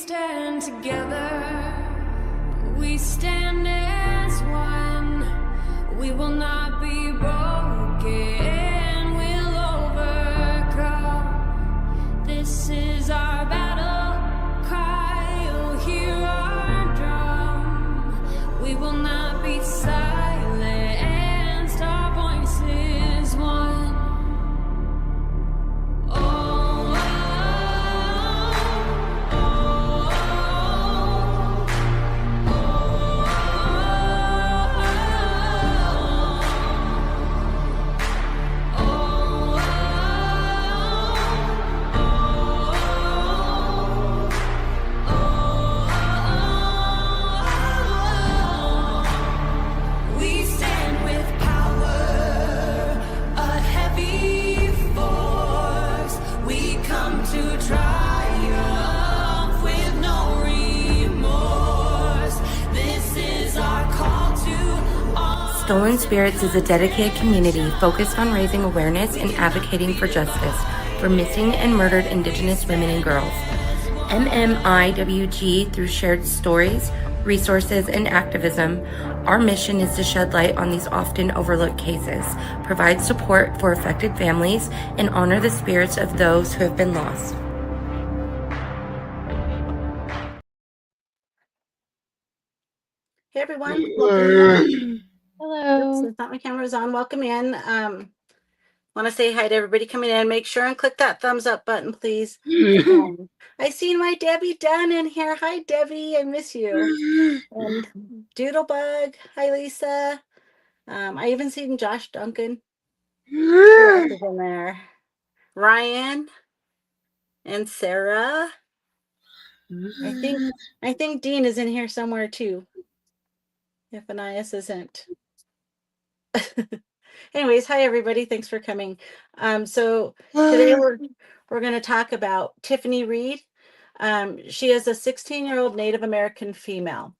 stand together, we stand as one. We will not be broken, we'll overcome. This is our battle cry, oh hear our drum. We will not be silenced, our voices one. Stolen Spirits is a dedicated community focused on raising awareness and advocating for justice for missing and murdered Indigenous women and girls. MMIWG, through shared stories, resources, and activism, our mission is to shed light on these often overlooked cases, provide support for affected families, and honor the spirits of those who have been lost. Hey everyone, welcome in. Hello. Oops, I thought my camera was on. Welcome in. Want to say hi to everybody coming in. Make sure and click that thumbs up button, please. I seen my Debbie Dunn in here. Hi, Debbie. I miss you. And Doodlebug. Hi, Lisa. I even seen Josh Duncan. Who else is in there? Ryan and Sarah. I think Dean is in here somewhere too. If Anais isn't. Anyways, hi everybody. Thanks for coming. So today we're going to talk about Tiffany Reid. She is a 16-year-old Native American female.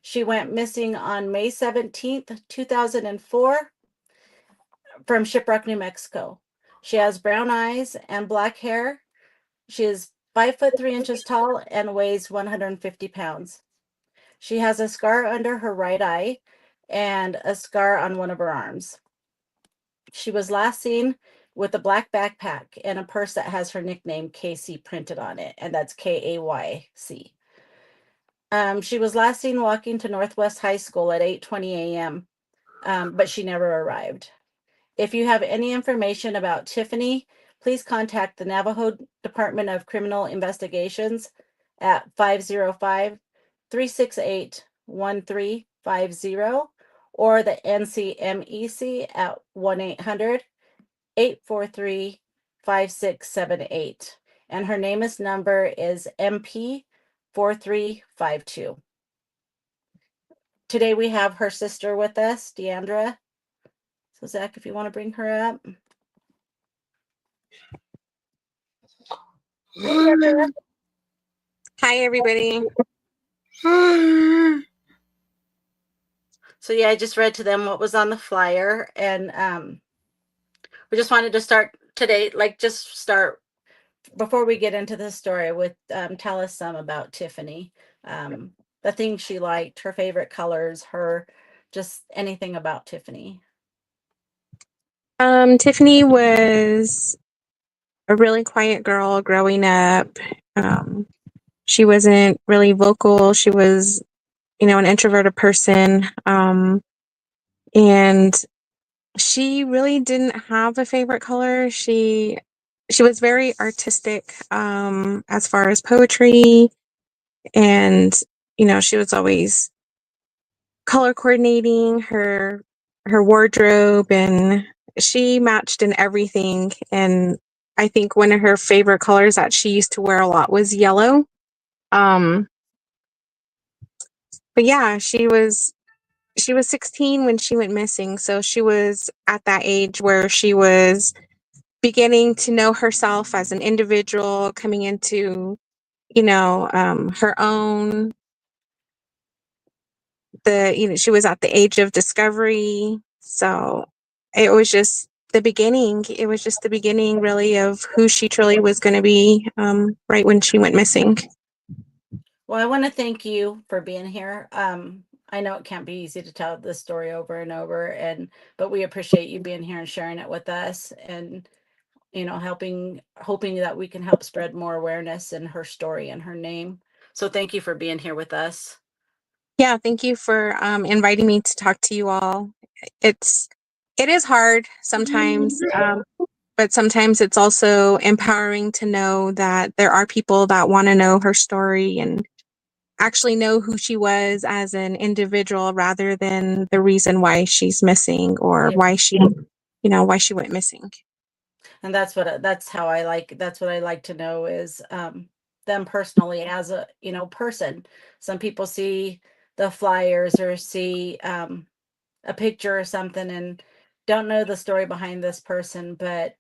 She went missing on May 17th, 2004 from Shiprock, New Mexico. She has brown eyes and black hair. She is 5 foot 3 inches tall and weighs 150 pounds. She has a scar under her right eye and a scar on one of her arms. She was last seen with a black backpack and a purse that has her nickname KC printed on it, and that's KAYC. She was last seen walking to Northwest High School at 8:20 a.m., but she never arrived. If you have any information about Tiffany, please contact the Navajo Department of Criminal Investigations at 505-368-1350 or the NCMEC at 1-800-843-5678. And her NamUs number is MP 4352. Today we have her sister with us, Deandra. So Zach, if you want to bring her up. Hi, everybody. So yeah, I just read to them what was on the flyer, and we just wanted to start today, before we get into the story with tell us some about Tiffany, the things she liked, her favorite colors, just anything about Tiffany. Tiffany was a really quiet girl growing up. She wasn't really vocal. She was, an introverted person. And she really didn't have a favorite color. She was very artistic, as far as poetry. And, she was always color coordinating her wardrobe, and she matched in everything. And I think one of her favorite colors that she used to wear a lot was yellow. But yeah, she was 16 when she went missing. So she was at that age where she was beginning to know herself as an individual, coming into, her own. She was at the age of discovery. So it was just the beginning. It was just the beginning, really, of who she truly was going to be, right when she went missing. Well, I want to thank you for being here. I know it can't be easy to tell this story over and over, but we appreciate you being here and sharing it with us, and hoping that we can help spread more awareness in her story and her name. So thank you for being here with us. Yeah, thank you for inviting me to talk to you all. It is hard sometimes, but sometimes it's also empowering to know that there are people that want to know her story and actually know who she was as an individual rather than the reason why she's missing or Yeah. why she went missing. And that's what that's what I like to know is them personally as a person. Some people see the flyers or see a picture or something and don't know the story behind this person, but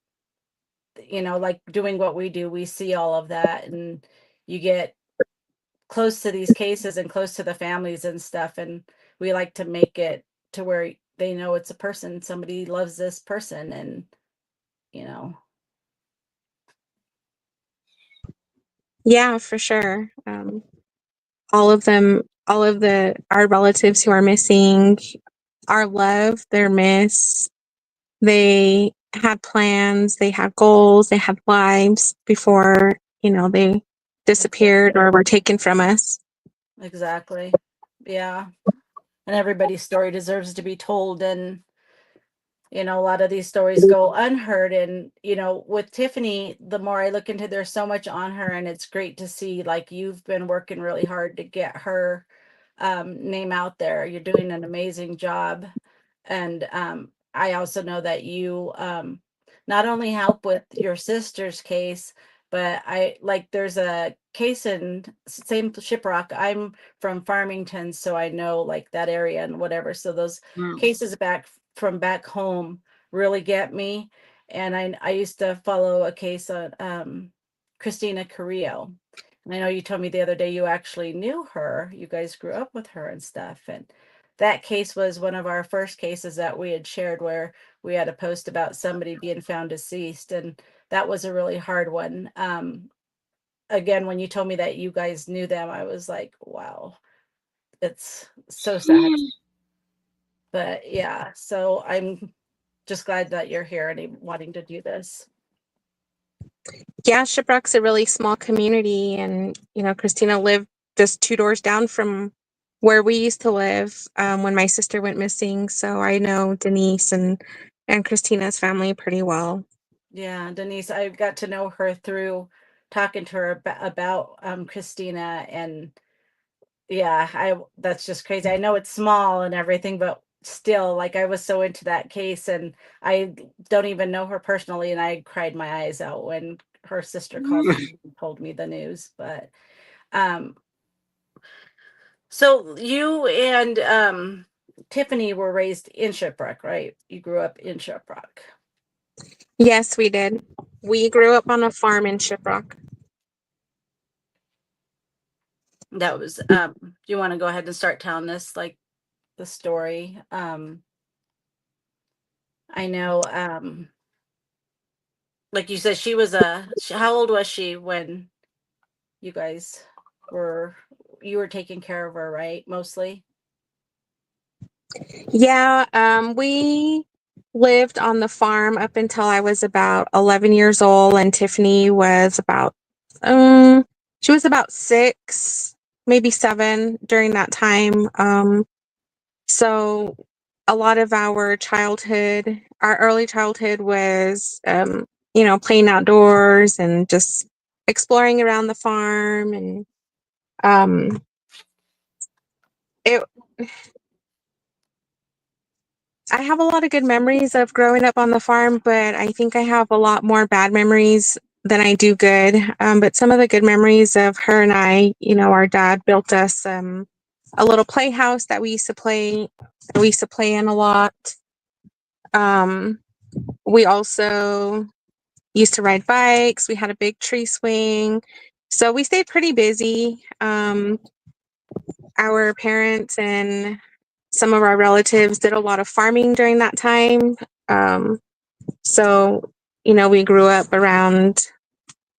like doing what we do, we see all of that, and you get close to these cases and close to the families and stuff, and we like to make it to where they know it's a person, somebody loves this person, and you know Yeah, for sure. All of them, all of our relatives who are missing are loved, they're missed. They had plans, they had goals, they had lives before, they disappeared or were taken from us. exactly. Yeah. And everybody's story deserves to be told, and a lot of these stories go unheard, and with Tiffany, the more I look into, there's so much on her, and it's great to see, like, you've been working really hard to get her name out there. You're doing an amazing job, and I also know that you not only help with your sister's case, but there's a case in same Shiprock. I'm from Farmington, so I know like that area and whatever, so those cases from back home really get me. And I used to follow a case on Christina Carrillo. And I know you told me the other day you actually knew her. You guys grew up with her and stuff. And that case was one of our first cases that we had shared, where we had a post about somebody being found deceased. And that was a really hard one. Again, when you told me that you guys knew them, I was like, wow, it's so sad. But yeah, so I'm just glad that you're here and wanting to do this. Yeah, Shiprock's a really small community, and Christina lived just 2 doors down from where we used to live when my sister went missing. So I know Denise and Christina's family pretty well. Yeah, Denise, I got to know her through talking to her about Christina, and yeah, that's just crazy. I know it's small and everything, but still, like, I was so into that case, and I don't even know her personally, and I cried my eyes out when her sister called me and told me the news. But um so you and Tiffany were raised in Shiprock, right? You grew up in Shiprock. Yes, we did. We grew up on a farm in Shiprock. That was do you want to go ahead and start telling us like the story? I know like you said, how old was she when you guys were you were taking care of her, right? Mostly. Yeah, we lived on the farm up until I was about 11 years old, and Tiffany was she was about 6, maybe 7 during that time. So a lot of our early childhood was, playing outdoors and just exploring around the farm, and it I have a lot of good memories of growing up on the farm, but I think I have a lot more bad memories than I do good. But some of the good memories of her and I, our dad built us a little playhouse that we used to play in a lot. Um, we also used to ride bikes. We had a big tree swing. So we stayed pretty busy. Our parents and some of our relatives did a lot of farming during that time. So, we grew up around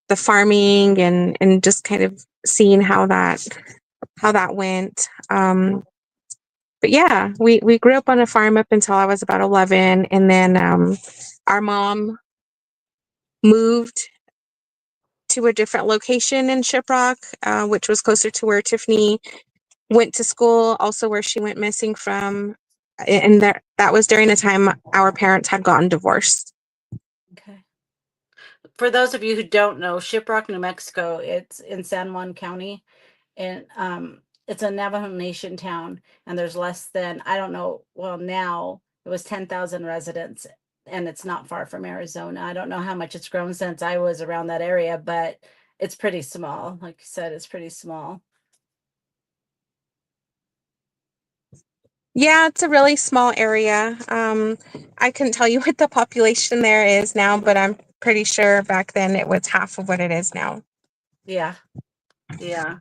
the farming and just kind of seeing how that that went. But yeah, we grew up on a farm up until I was about 11, and then our mom moved to a different location in Shiprock, which was closer to where Tiffany went to school, also where she went missing from, and that was during the time our parents had gotten divorced. Okay. For those of you who don't know, Shiprock, New Mexico, it's in San Juan County, and it's a Navajo Nation town, and there's less than, I don't know, well, now it was 10,000 residents, and it's not far from Arizona. I don't know how much it's grown since I was around that area, but it's pretty small. Like you said, it's pretty small. Yeah, it's a really small area. I couldn't tell you what the population there is now, but I'm pretty sure back then it was half of what it is now. Yeah. Yeah.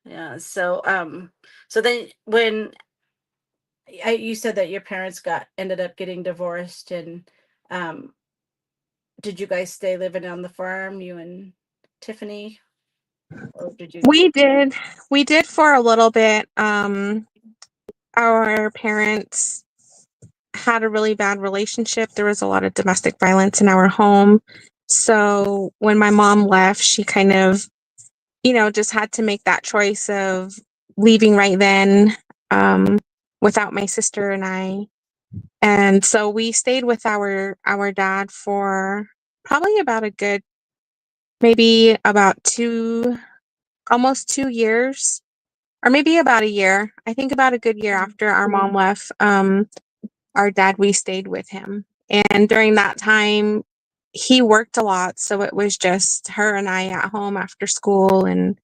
Yeah. So then when you said that your parents ended up getting divorced, and um did you guys stay living on the farm, you and Tiffany? Or did you? We did for a little bit. Our parents had a really bad relationship. There was a lot of domestic violence in our home. So when my mom left, she kind of, just had to make that choice of leaving right then, without my sister and I. And so we stayed with our dad for probably about a good, maybe about almost 2 years, or maybe about a year. I think about a good year after our mom left. Our dad, we stayed with him. And during that time, he worked a lot, so it was just her and I at home after school, and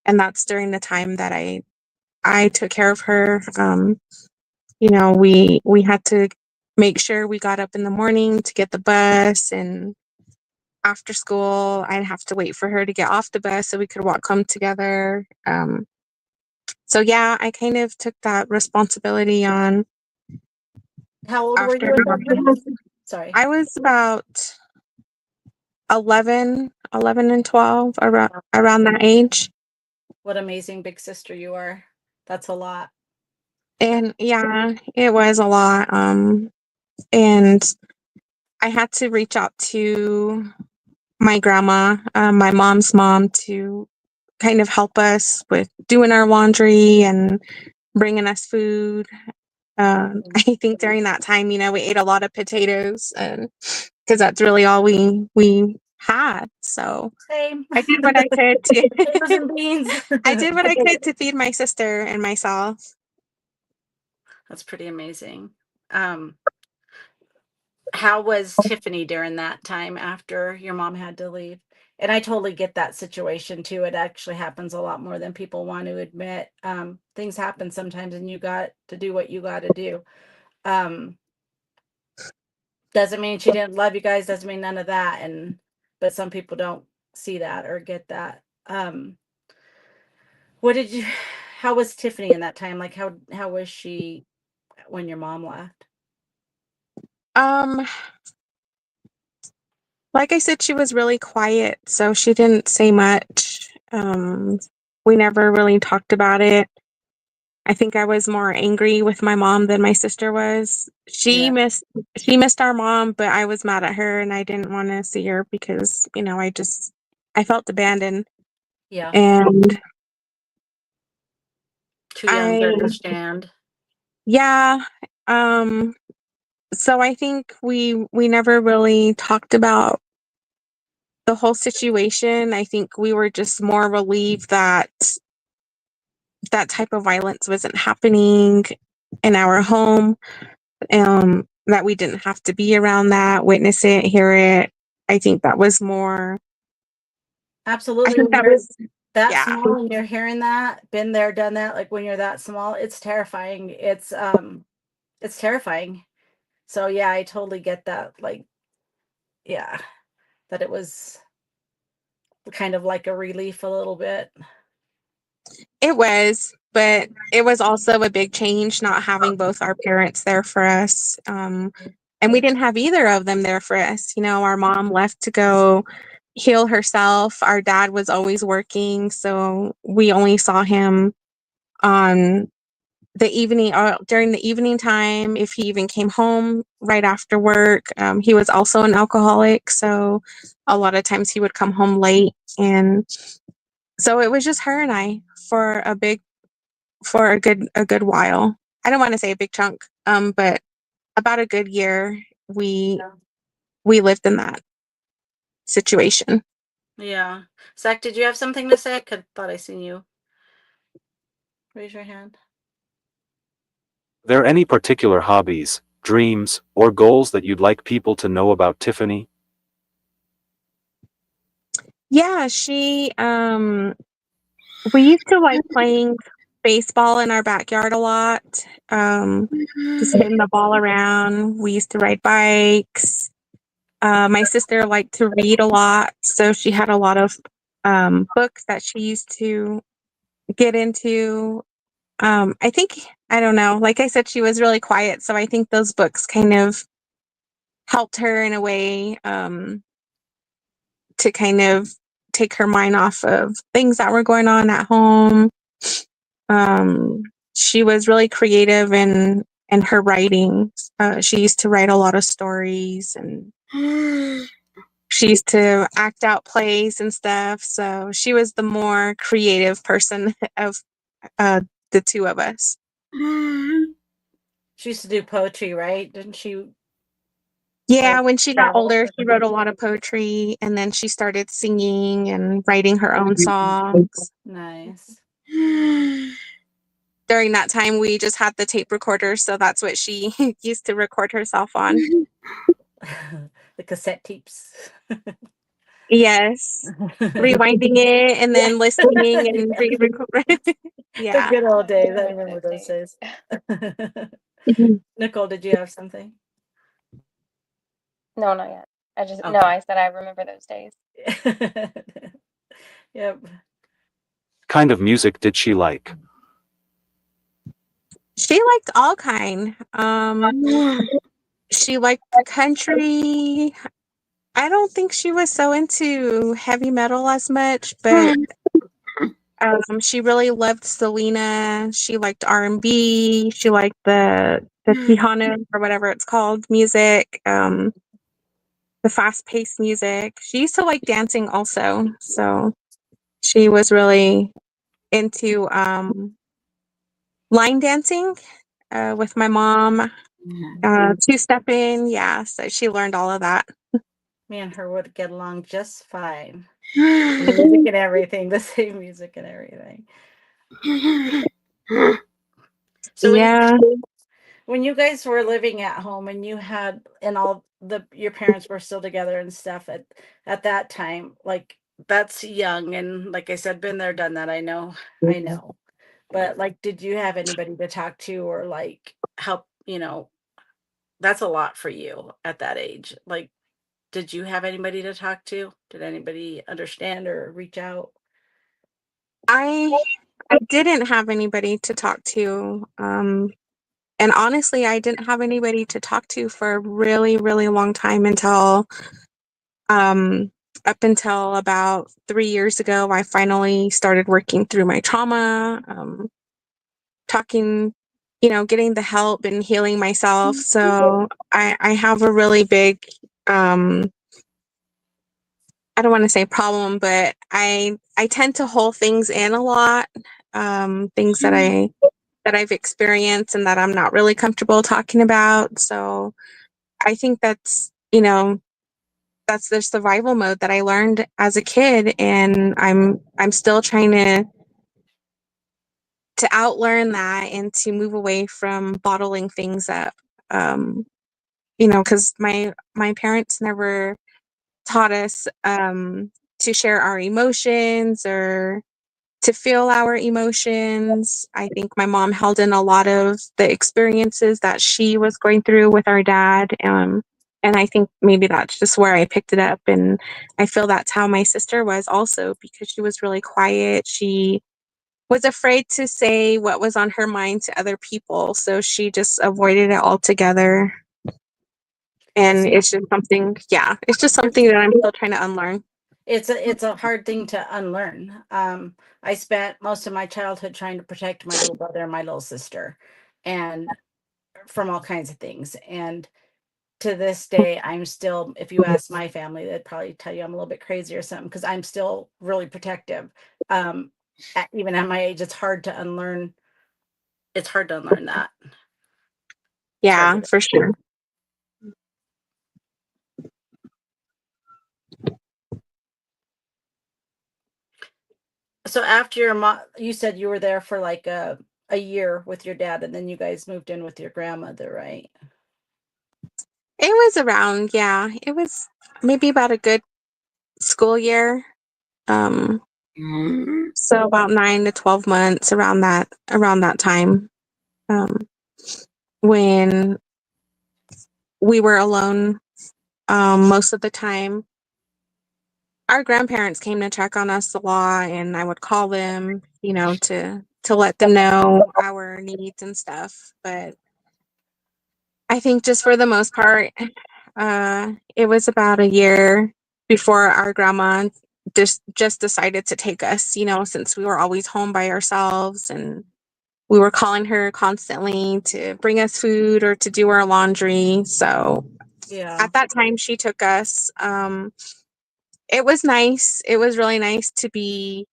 that's during the time that I took care of her. We had to make sure we got up in the morning to get the bus, and after school, I'd have to wait for her to get off the bus so we could walk home together. So yeah, I kind of took that responsibility on. How old were After you at that time? Sorry. I was about 11 and 12, around that age. What amazing big sister you are. That's a lot. And yeah, it was a lot. And I had to reach out to my grandma, my mom's mom, to kind of help us with doing our laundry and bringing us food. I think during that time, we ate a lot of potatoes, and because that's really all we had. So Same. I did what I could Potatoes to and beans. I did what I could to feed my sister and myself. That's pretty amazing. How was Tiffany during that time after your mom had to leave? And I totally get that situation too. It actually happens a lot more than people want to admit. Things happen sometimes, and you got to do what you got to do. Doesn't mean she didn't love you guys, doesn't mean none of that. But some people don't see that or get that. What did you how was Tiffany in that time? Like how was she when your mom left? Um, like I said, she was really quiet, so she didn't say much. We never really talked about it. I think I was more angry with my mom than my sister was. Yeah. She missed our mom, but I was mad at her and I didn't want to see her because, I felt abandoned. Yeah. And Too young to I understand. yeah, um so I think we never really talked about the whole situation. I think we were just more relieved that that type of violence wasn't happening in our home, that we didn't have to be around that, witness it, hear it. I think that was more. I Absolutely. think When that you're was, that yeah. small and you're hearing that, been there, done that, like when you're that small, it's terrifying. It's terrifying. So yeah, I totally get that. Like, yeah, that it was kind of like a relief a little bit. It was, but it was also a big change not having both our parents there for us. And we didn't have either of them there for us. Our mom left to go heal herself. Our dad was always working, so we only saw him on the evening, during the evening time, if he even came home right after work. He was also an alcoholic, so a lot of times he would come home late, and so it was just her and I for a good while. I don't want to say a big chunk, but about a good year we lived in that situation. Yeah. Zach, did you have something to say? Thought I seen you raise your hand. There any particular hobbies, dreams, or goals that you'd like people to know about Tiffany? Yeah, we used to like playing baseball in our backyard a lot. Just hitting the ball around. We used to ride bikes. My sister liked to read a lot, so she had a lot of books that she used to get into. I think, I don't know, like I said, she was really quiet, so I think those books kind of helped her in a way, to kind of take her mind off of things that were going on at home. She was really creative in her writing. She used to write a lot of stories, and she used to act out plays and stuff. So she was the more creative person of the two of us. She used to do poetry, right? Didn't she? Yeah, Like, when she got older, she wrote a lot of poetry, and then she started singing and writing her own songs. Nice. During that time, we just had the tape recorder, so that's what she used to record herself on. The cassette tapes. Yes. Rewinding it and then listening and re-recording. The Yeah. good old days. I I remember those those days. Mhm. Nicole, did you have something? No, not yet. I just no, Okay. I said I remember those days. Yep. Kind of music did she like? She liked all kind. She liked country. I don't think she was so into heavy metal as much, but she really loved Selena. She liked R&B. She liked the Tejano or whatever it's called music. The fast-paced music. She used to like dancing also, so she was really into line dancing with my mom, two-stepping. Yeah, so she learned all of that. Me and her would get along just fine. Music and everything, the same music and everything. So Yeah. when you guys were living at home and you had and all your parents were still together and stuff at that time, like that's young, and like I said, been there, done that. I know. But like, did you have anybody to talk to or like help, that's a lot for you at that age. Like, did you have anybody to talk to? Did anybody understand or reach out? I didn't have anybody to talk to. And honestly, I didn't have anybody to talk to for a really, really long time until up until about 3 years ago. I finally started working through my trauma, talking, getting the help and healing myself. So I have a really big, I don't want to say problem, but I tend to hold things in a lot, things that I've experienced and that I'm not really comfortable talking about. So I think that's the survival mode that I learned as a kid, and I'm still trying to outlearn that and to move away from bottling things up. Because my parents never taught us to share our emotions or to feel our emotions. I think my mom held in a lot of the experiences that she was going through with our dad. And I think maybe that's just where I picked it up. And I feel that's how my sister was also, because she was really quiet. She was afraid to say what was on her mind to other people. So she just avoided it altogether. And it's just something that I'm still trying to unlearn. it's a hard thing to unlearn. I spent most of my childhood trying to protect my little brother and my little sister, and from all kinds of things. And to this day, I'm still, if you ask my family, they'd probably tell you I'm a little bit crazy or something, because I'm still really protective. Even at my age, it's hard to unlearn. It's hard to unlearn that. It's hard to Yeah, do. for sure. So after your mom, you said you were there for like a year with your dad, and then you guys moved in with your grandmother, right? It was around, yeah, it was maybe about a good school year. Um, so about 9 to 12 months around that time. Um, when we were alone, most of the time. Our grandparents came to check on us a lot, and I would call them, to let them know our needs and stuff. But I think just for the most part, it was about a year before our grandma just decided to take us, since we were always home by ourselves, and we were calling her constantly to bring us food or to do our laundry. So Yeah. at that time, she took us. It was nice. It was really nice to be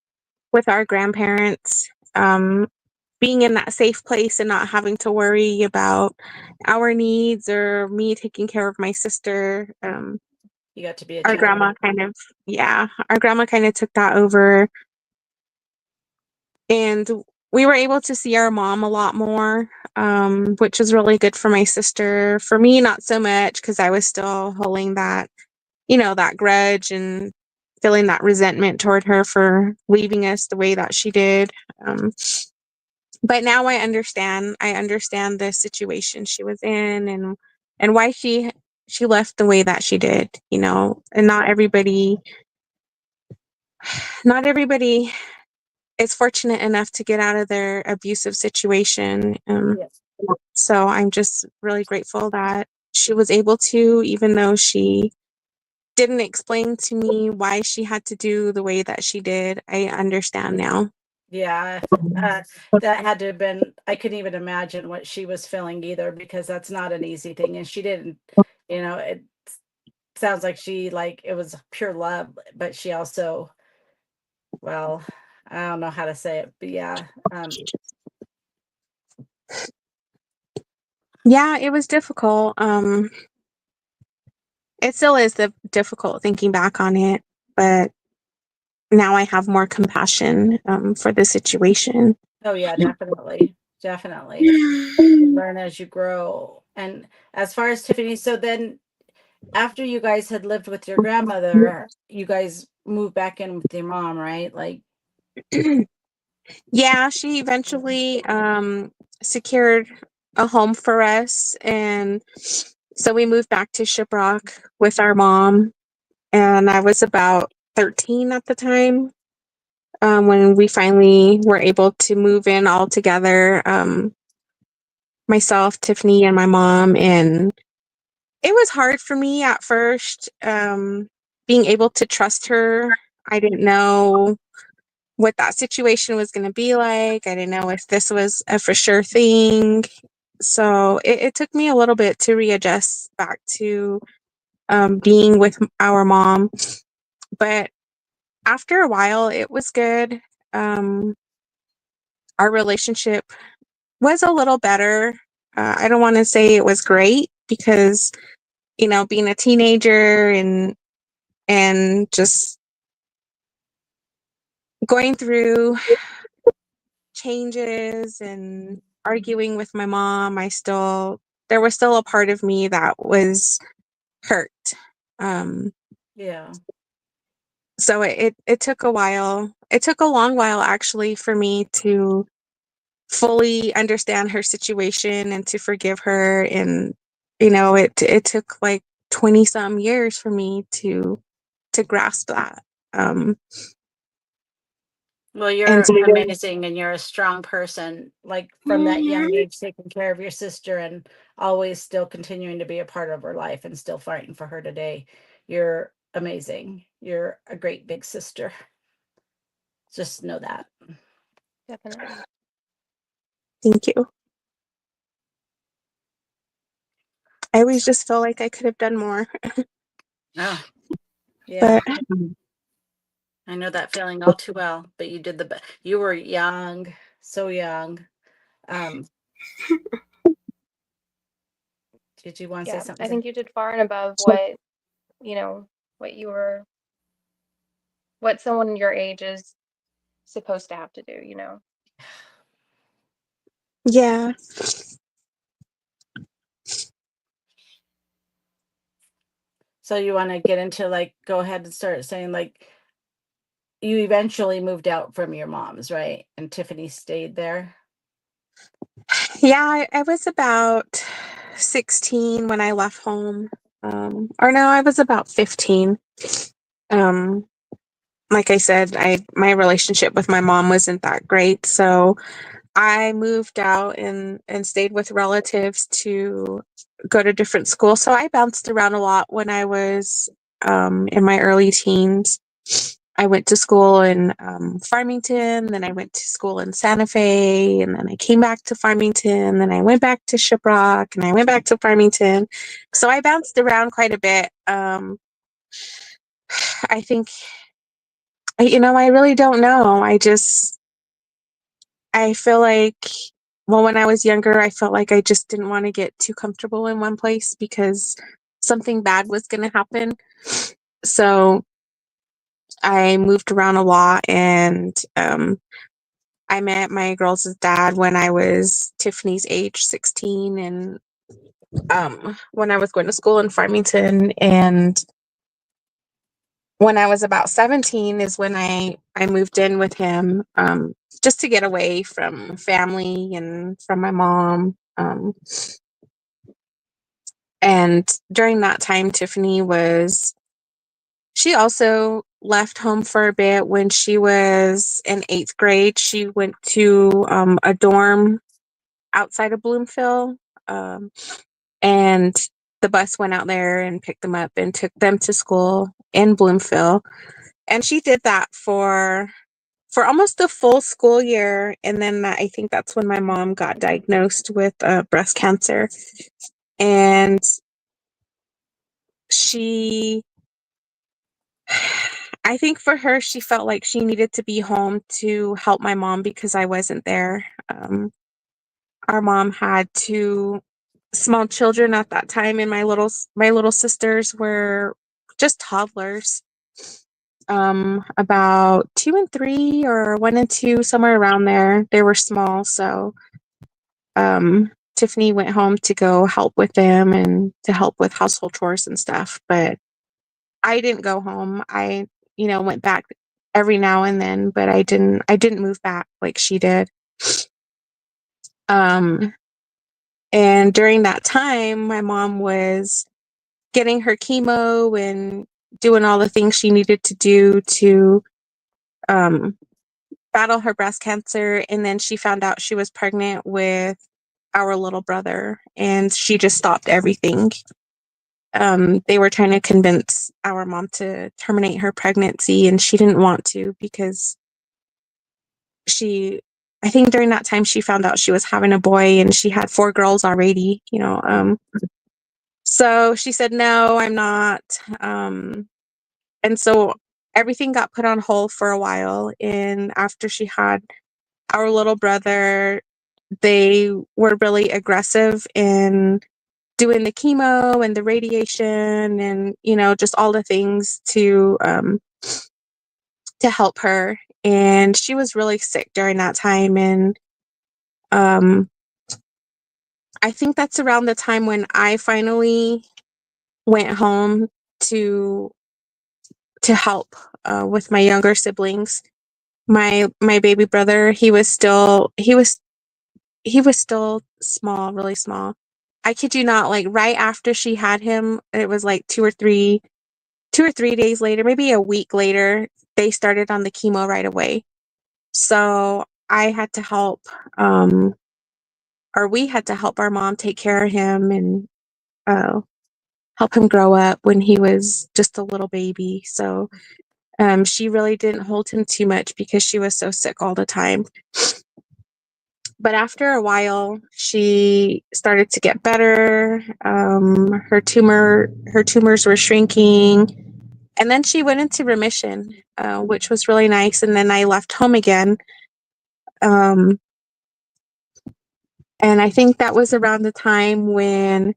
with our grandparents, being in that safe place and not having to worry about our needs or me taking care of my sister. You got to be a Our child. grandma kind of, yeah, our grandma kind of took that over, and we were able to see our mom a lot more, which was really good for my sister. For me, not so much, because I was still holding that, that grudge and feeling that resentment toward her for leaving us the way that she did. But now I understand. I understand the situation she was in, and why she left the way that she did, and not everybody is fortunate enough to get out of their abusive situation. Yes. So I'm just really grateful that she was able to, even though she didn't explain to me why she had to do the way that she did. I understand now. Yeah. That had to have been, I couldn't even imagine what she was feeling either, because that's not an easy thing. And she didn't, it sounds like it was pure love, but she also, well, I don't know how to say it, but yeah. Yeah, it was difficult. It still is difficult thinking back on it, but now I have more compassion, for the situation. Oh yeah, definitely. Definitely. You learn as you grow. And as far as Tiffany, so then after you guys had lived with your grandmother, you guys moved back in with your mom, right? Like, Yeah, she eventually secured a home for us, and so we moved back to Shiprock with our mom, and I was about 13 at the time, when we finally were able to move in all together, myself, Tiffany, and my mom. And it was hard for me at first, being able to trust her. I didn't know what that situation was going to be like. I didn't know if this was a for sure thing. So it took me a little bit to readjust back to, being with our mom. But after a while, it was good. Um, our relationship was a little better. I don't want to say it was great, because, being a teenager and just going through changes and arguing with my mom, there was still a part of me that was hurt. Um, yeah. so it took a while. It took a long while, actually, for me to fully understand her situation and to forgive her. And it took like 20 some years for me to grasp that. Well, And you're so, amazing, and you're a strong person, like from that young age, taking care of your sister and always still continuing to be a part of her life and still fighting for her today. You're amazing. You're a great big sister. Just know that. Definitely. Thank you. I always just feel like I could have done more. Oh, yeah. But I know that feeling all too well, but you did the best. You were young, so young. Did you want to say Yeah, something? I think you did far and above what, you know, what you were, what someone your age is supposed to have to do, you know? yeah. So you want to get into like, go ahead and start saying like, you eventually moved out from your mom's, right? And Tiffany stayed there. Yeah, I was about 16 when I left home. Or no, I was about 15. Um, like I said, my relationship with my mom wasn't that great, so I moved out and stayed with relatives to go to different schools. So I bounced around a lot when I was in my early teens. I went to school in Farmington, then I went to school in Santa Fe, and then I came back to Farmington, then I went back to Shiprock, and I went back to Farmington. So I bounced around quite a bit. I think, I really don't know. I feel like, well, when I was younger, I felt like I just didn't want to get too comfortable in one place because something bad was going to happen. So I moved around a lot, and I met my girls' dad when I was Tiffany's age, 16, and when I was going to school in Farmington. And when I was about 17 is when I moved in with him, just to get away from family and from my mom. And during that time, she also left home for a bit. When she was in 8th grade, she went to a dorm outside of Bloomfield. And the bus went out there and picked them up and took them to school in Bloomfield. And she did that for almost a full school year. And then I think that's when my mom got diagnosed with breast cancer. And I think for her, she felt like she needed to be home to help my mom because I wasn't there. Our mom had 2 small children at that time, and my little sisters were just toddlers, about 2 and 3 or 1 and 2, somewhere around there. They were small, so Tiffany went home to go help with them and to help with household chores and stuff. But I didn't go home. I, went back every now and then, but I didn't move back like she did. And during that time, my mom was getting her chemo and doing all the things she needed to do to battle her breast cancer. And then she found out she was pregnant with our little brother, and she just stopped everything. They were trying to convince our mom to terminate her pregnancy, and she didn't want to because I think during that time she found out she was having a boy, and she had 4 girls already, so she said, no, I'm not. And so everything got put on hold for a while. And after she had our little brother, they were really aggressive in doing the chemo and the radiation and, just all the things to help her. And she was really sick during that time. And I think that's around the time when I finally went home to help with my younger siblings. My baby brother, he was still small, really small. I kid you not, like right after she had him, it was like 2 or 3 days later, maybe a week later, they started on the chemo right away. So I had to help, or we had to help our mom take care of him and help him grow up when he was just a little baby. So she really didn't hold him too much because she was so sick all the time. But after a while, she started to get better. Her tumors were shrinking, and then she went into remission, which was really nice. And then I left home again. And I think that was around the time when,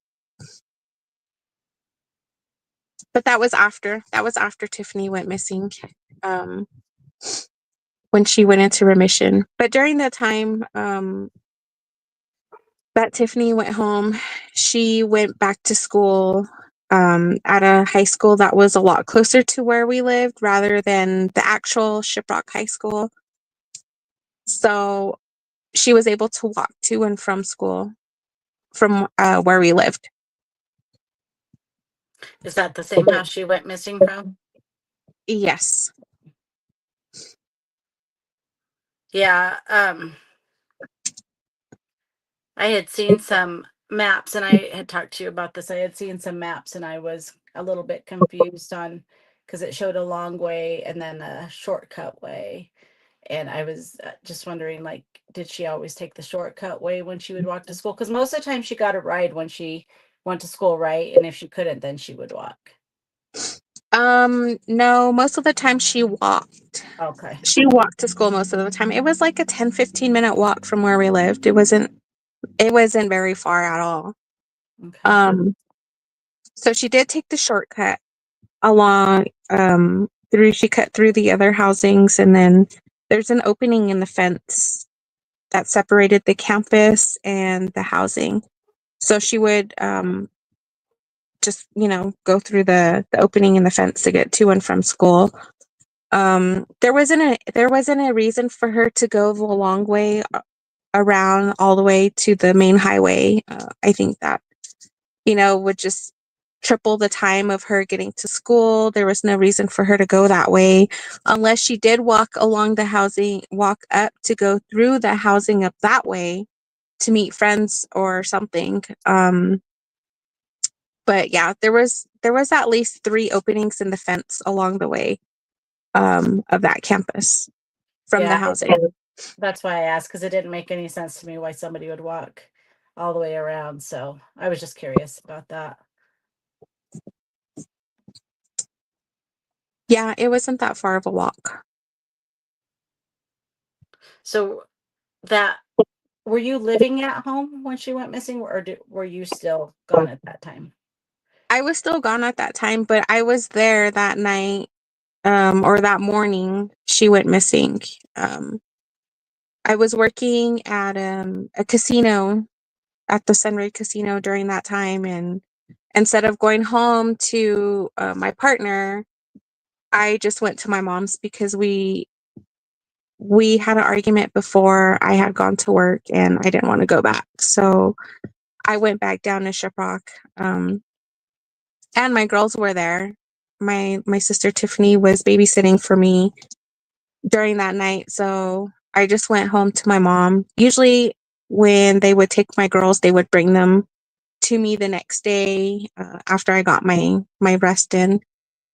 but that was after Tiffany went missing, when she went into remission. But during that time, that Tiffany went home, she went back to school at a high school that was a lot closer to where we lived rather than the actual Shiprock High School. So she was able to walk to and from school from where we lived. Is that the same house she went missing from? Yes. Yeah. I had seen some maps, and I had talked to you about this. I had seen some maps, and I was a little bit confused on because it showed a long way and then a shortcut way. And I was just wondering, like, did she always take the shortcut way when she would walk to school? Because most of the time she got a ride when she went to school, right? And if she couldn't, then she would walk. No, most of the time she walked. Okay. She walked to school most of the time. It was like a 10-15 minute walk from where we lived. It wasn't very far at all. Okay. So she did take the shortcut along through she cut through the other housings, and then there's an opening in the fence that separated the campus and the housing. So she would just, go through the opening in the fence to get to and from school. There wasn't a reason for her to go the long way around all the way to the main highway. I think that would just triple the time of her getting to school. There was no reason for her to go that way unless she did walk along the housing, walk up to go through the housing up that way to meet friends or something. But yeah, there was at least 3 openings in the fence along the way of that campus from the Yeah, housing. that's why I asked, because it didn't make any sense to me why somebody would walk all the way around. So I was just curious about that. Yeah, it wasn't that far of a walk. So that were you living at home when she went missing, or were you still gone at that time? I was still gone at that time, but I was there that night, or that morning she went missing. I was working at a casino, at the Sunray Casino during that time, and instead of going home to my partner, I just went to my mom's because we had an argument before I had gone to work, and I didn't want to go back. So I went back down to Shiprock, and my girls were there. My sister Tiffany was babysitting for me during that night, so I just went home to my mom. Usually, when they would take my girls, they would bring them to me the next day after I got my rest in.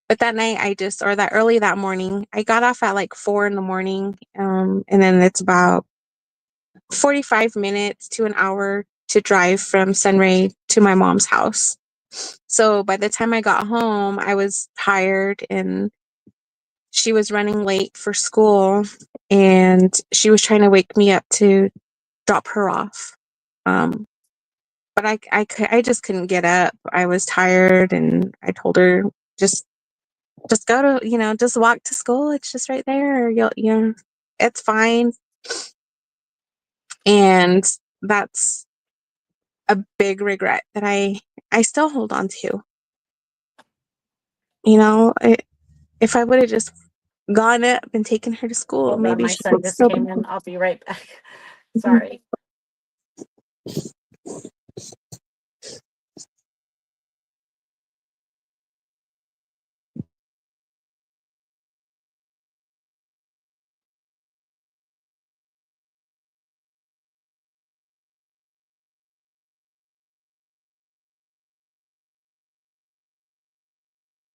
But that night, or that early that morning, I got off at like 4 in the morning, and then it's about 45 minutes to an hour to drive from Sunray to my mom's house. So by the time I got home, I was tired, and she was running late for school, and she was trying to wake me up to drop her off. But I just couldn't get up. I was tired, and I told her, just go to, just walk to school. It's just right there. It's fine. And that's a big regret that I still hold on to. If I would have just gone up and taken her to school, Hold on, maybe my she son would just still came in. I'll be right back. be. Sorry.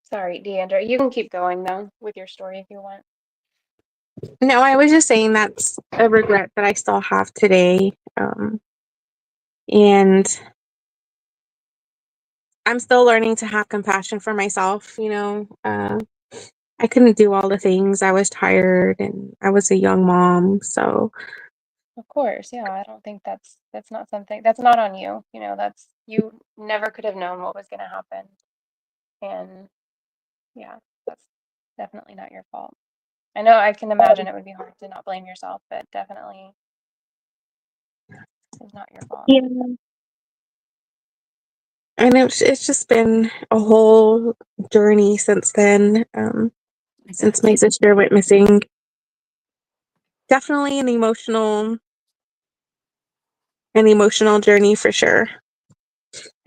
Sorry, Deandra. You can keep going though with your story if you want. No, I was just saying that's a regret that I still have today. And I'm still learning to have compassion for myself, you know. I couldn't do all the things. I was tired and I was a young mom, so Of course, yeah. I don't think that's not something that's not on you. You know, that's you never could have known what was going to happen. And yeah, that's definitely not your fault. I know I can imagine it would be hard to not blame yourself, but definitely is not your fault. yeah. And it's just been a whole journey since then. I Since bet. my sister went missing. Definitely an emotional journey for sure.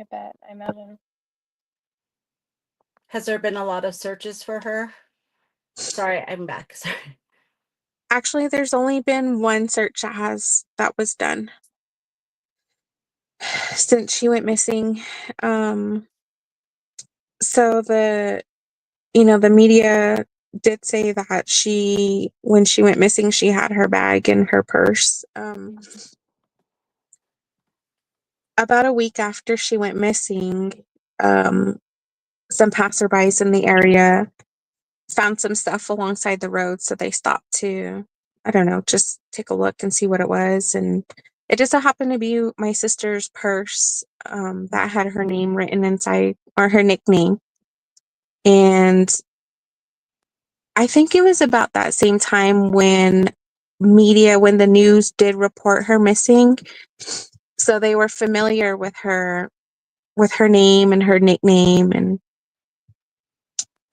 I bet. I imagine. Has there been a lot of searches for her? Sorry, I'm back. Sorry. Actually, there's only been one search that was done since she went missing. So the media did say that when she went missing, she had her bag and her purse. About a week after she went missing, um, some passerbys in the area found some stuff alongside the road, so they stopped to, I don't know, just take a look and see what it was. And it just so happened to be my sister's purse that had her name written inside, or her nickname. And I think it was about that same time when the news did report her missing. So they were familiar with her name and her nickname, and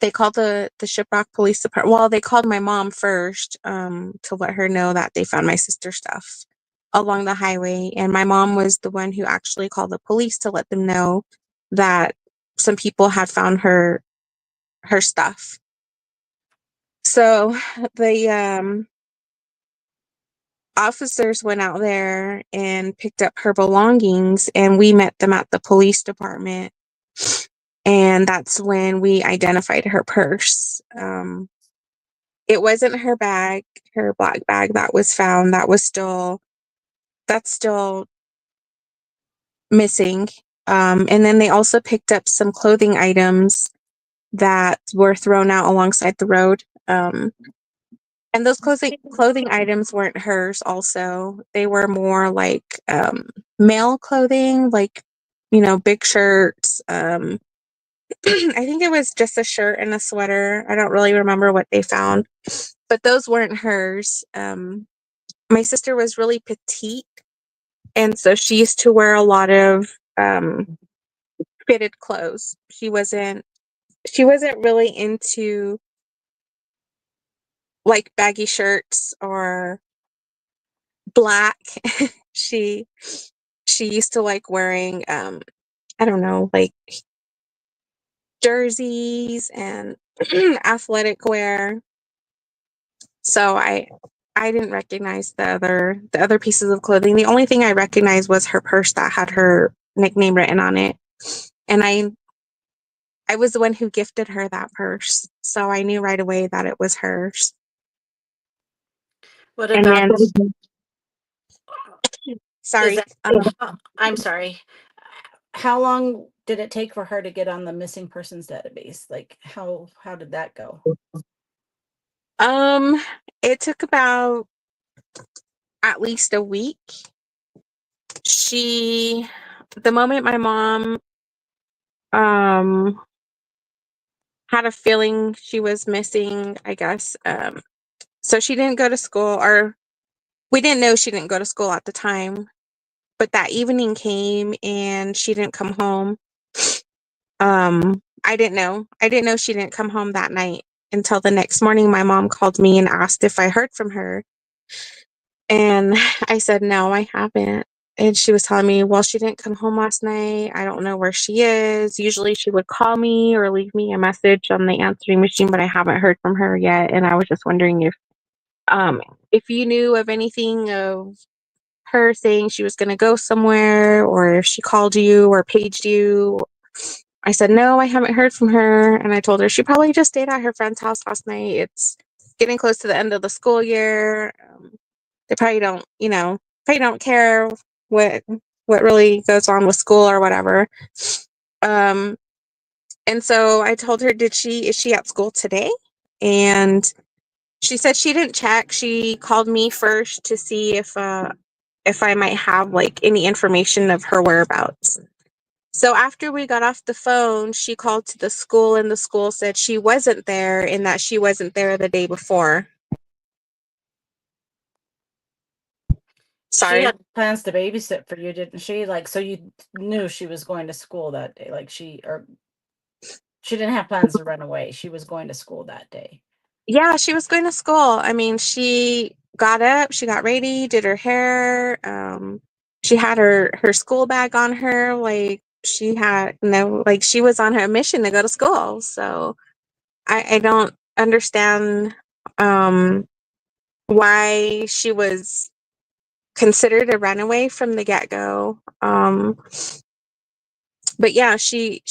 they called the Shiprock Police Department. Well, they called my mom first to let her know that they found my sister's stuff along the highway, and my mom was the one who actually called the police to let them know that some people had found her stuff. So the officers went out there and picked up her belongings, and we met them at the police department. And that's when we identified her purse. It wasn't her bag, her black bag that was found. That's still missing. And then they also picked up some clothing items that were thrown out alongside the road. And those clothing items weren't hers also. They were more like male clothing, like, big shirts. I think it was just a shirt and a sweater. I don't really remember what they found, but those weren't hers. My sister was really petite, and so she used to wear a lot of fitted clothes. She wasn't really into like baggy shirts or black. she she used to like wearing I don't know, like jerseys and athletic wear. So I didn't recognize the other pieces of clothing. The only thing I recognized was her purse that had her nickname written on it. And I was the one who gifted her that purse, so I knew right away that it was hers. What And about, then, is sorry, that, I'm sorry. How long did it take for her to get on the missing persons database? Like how did that go? um, it took about at least a week. The moment my mom um had a feeling she was missing, I guess. So she didn't go to school, or we didn't know she didn't go to school at the time. But that evening came and she didn't come home. I didn't know. I didn't know she didn't come home that night until the next morning. My mom called me and asked if I heard from her. And I said, no, I haven't. And she was telling me, well, she didn't come home last night. I don't know where she is. Usually she would call me or leave me a message on the answering machine, but I haven't heard from her yet. And I was just wondering if you knew of anything of her saying she was going to go somewhere, or if she called you or paged you. I said, no, I haven't heard from her. And I told her she probably just stayed at her friend's house last night. It's getting close to the end of the school year. They probably don't, probably don't care what really goes on with school or whatever. And so I told her, is she at school today? And she said she didn't check. She called me first to see if I might have like any information of her whereabouts. So after we got off the phone, she called to the school, and the school said she wasn't there and that she wasn't there the day before. She Sorry. had plans to babysit for you, didn't she? Like, so you knew she was going to school that day. Like she didn't have plans to run away. She was going to school that day. Yeah, she was going to school. I mean, she got up, she got ready, did her hair. She had her school bag on her. Like she had, like she was on her mission to go to school. So I don't understand why she was considered a runaway from the get-go. But yeah, she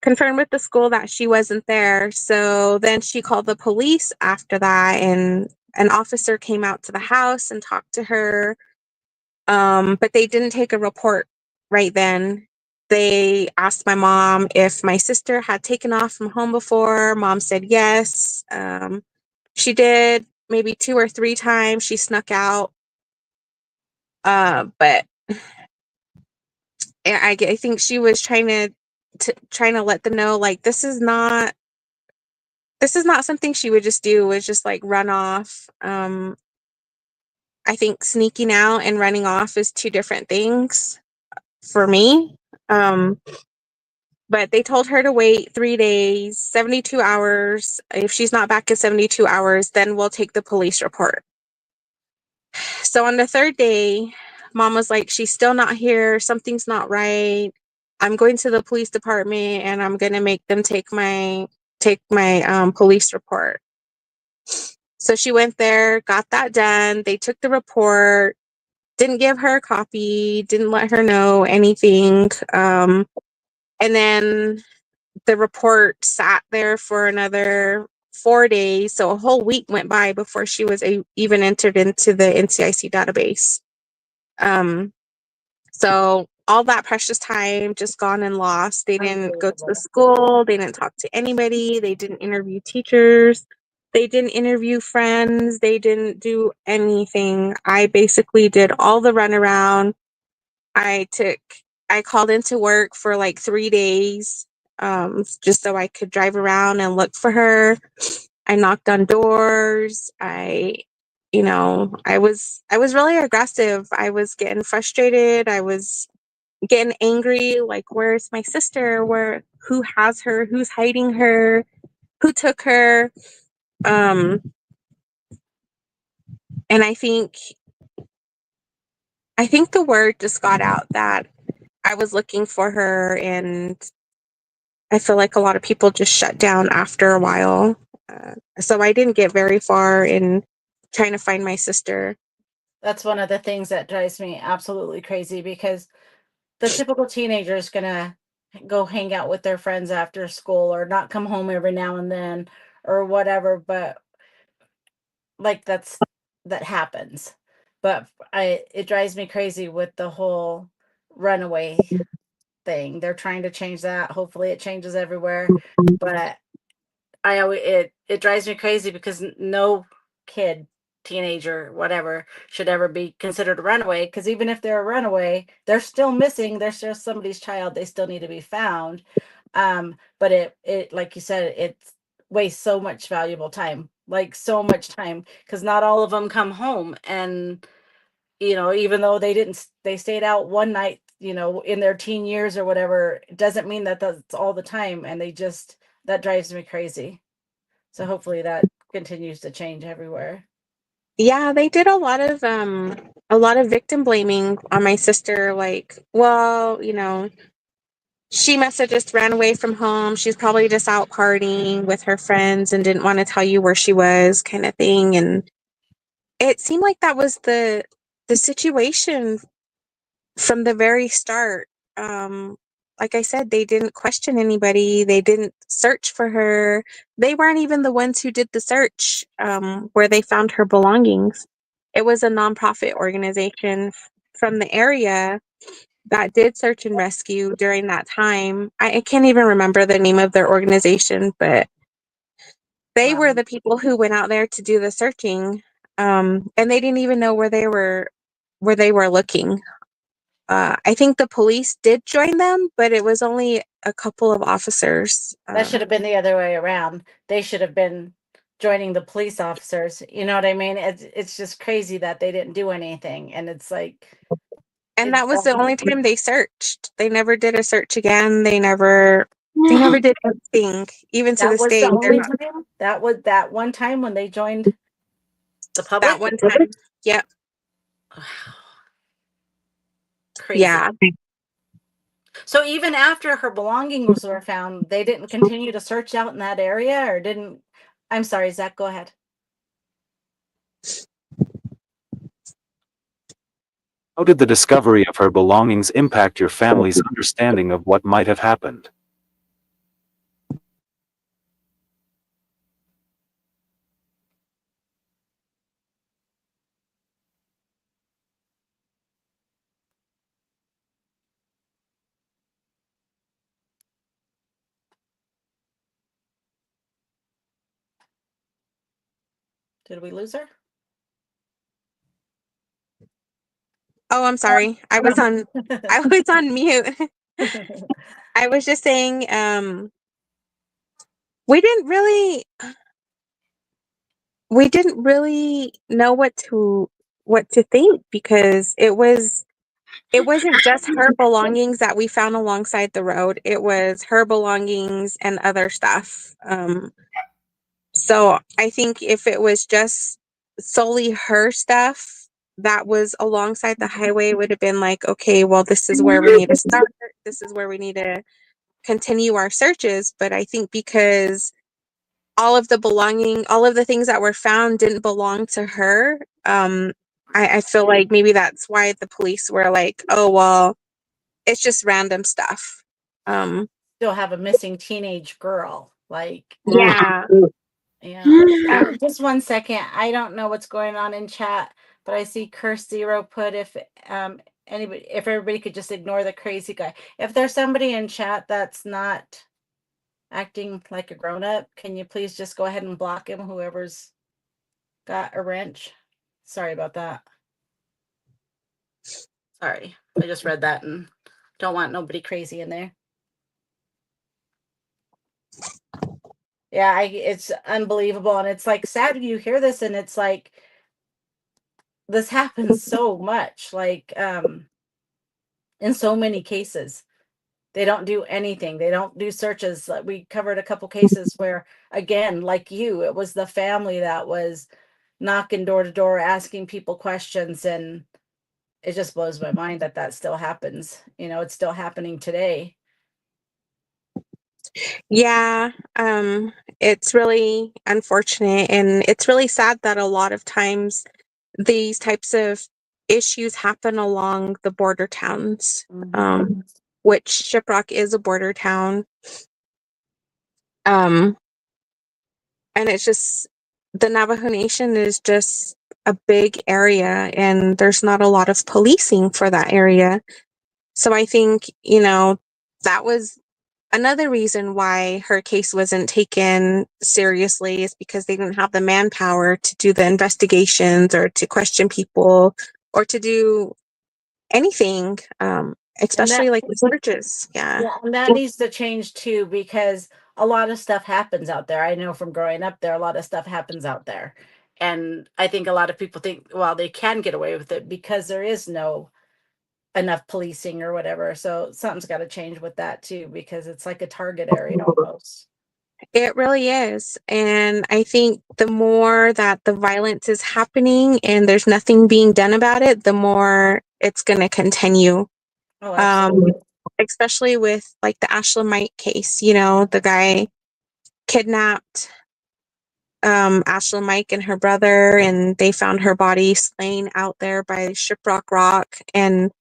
confirmed with the school that she wasn't there. So then she called the police after that, and an officer came out to the house and talked to her. But they didn't take a report right then. They asked my mom if my sister had taken off from home before. Mom said yes. She did maybe 2 or 3 times. She snuck out. But I think she was trying to let them know, like, this is not something she would just do, was just like run off. I think sneaking out and running off is 2 different things for me. But they told her to wait 3 days, 72 hours. If she's not back in 72 hours, then we'll take the police report. So on the 3rd day, mom was like, she's still not here. Something's not right. I'm going to the police department and I'm going to make them take my police report. So she went there, got that done. They took the report, didn't give her a copy, didn't let her know anything. And then the report sat there for another 4 days. So a whole week went by before she was even entered into the NCIC database. So all that precious time just gone and lost. They didn't go to the school. They didn't talk to anybody. They didn't interview teachers. They didn't interview friends. They didn't do anything. I basically did all the runaround. I called into work for like 3 days, just so I could drive around and look for her. I knocked on doors. I was really aggressive. I was getting frustrated. I was getting angry. Like, where's my sister? Who has her? Who's hiding her? Who took her? And I think the word just got out that I was looking for her, and I feel like a lot of people just shut down after a while. So I didn't get very far in trying to find my sister. That's one of the things that drives me absolutely crazy, because the typical teenager is going to go hang out with their friends after school or not come home every now and then or whatever. But like that happens. But it drives me crazy with the whole runaway thing. They're trying to change that. Hopefully it changes everywhere. But it drives me crazy because no kid, teenager, whatever, should ever be considered a runaway, because even if they're a runaway, they're still missing. They're still somebody's child. They still need to be found. But it like you said, it wastes so much valuable time, like so much time, because not all of them come home. And even though they stayed out one night, in their teen years or whatever, it doesn't mean that that's all the time. And that drives me crazy. So hopefully that continues to change everywhere. Yeah, they did a lot of victim blaming on my sister. Like, well, she must have just ran away from home. She's probably just out partying with her friends and didn't want to tell you where she was, kind of thing. And it seemed like that was the situation from the very start. like I said, they didn't question anybody. They didn't search for her. They weren't even the ones who did the search where they found her belongings. It was a nonprofit organization from the area that did search and rescue during that time. I can't even remember the name of their organization, but they were the people who went out there to do the searching. And they didn't even know where they were looking. I think the police did join them, but it was only a couple of officers. That should have been the other way around. They should have been joining the police officers. You know what I mean? It's just crazy that they didn't do anything. And it's like, And that was the only time they searched. They never did a search again. They never did anything. Even to that this was day, the only time. That was that one time when they joined the public. that one time. Yep. Crazy. Yeah. So even after her belongings were found, they didn't continue to search out in that area, or didn't? I'm sorry, Zach, go ahead. How did the discovery of her belongings impact your family's understanding of what might have happened? Did we lose her? Oh, I'm sorry. I was on mute. I was just saying, we didn't really know what to think, because it wasn't just her belongings that we found alongside the road. It was her belongings and other stuff. So I think if it was just solely her stuff that was alongside the highway, it would have been like, okay, well, this is where we need to start. This is where we need to continue our searches. But I think because all of the things that were found didn't belong to her, I feel like maybe that's why the police were like, oh, well, it's just random stuff. Still have a missing teenage girl. Like, Yeah. yeah. Just 1 second. I don't know what's going on in chat, but I see Curse Zero put if everybody could just ignore the crazy guy. If there's somebody in chat that's not acting like a grown-up, can you please just go ahead and block him, whoever's got a wrench? Sorry about that. Sorry, I just read that and don't want nobody crazy in there. Yeah, it's unbelievable, and it's like sad you hear this, and it's like this happens so much, like in so many cases. They don't do anything. They don't do searches. We covered a couple cases where, again, like you, it was the family that was knocking door to door, asking people questions, and it just blows my mind that that still happens. You know, it's still happening today. Yeah, it's really unfortunate, and it's really sad that a lot of times these types of issues happen along the border towns, which Shiprock is a border town. And it's just, the Navajo Nation is just a big area, and there's not a lot of policing for that area. So I think, that was another reason why her case wasn't taken seriously, is because they didn't have the manpower to do the investigations or to question people or to do anything, especially like the searches. Yeah, and that needs to change too, because a lot of stuff happens out there. I know from growing up there, a lot of stuff happens out there. And I think a lot of people think, well, they can get away with it because there is no enough policing or whatever. So something's got to change with that too, because it's like a target area almost. It really is. And I think the more that the violence is happening and there's nothing being done about it, the more it's going to continue. Oh, absolutely. Especially with like the Ashlamite case, the guy kidnapped Ashlamite and her brother, and they found her body slain out there by Shiprock Rock. And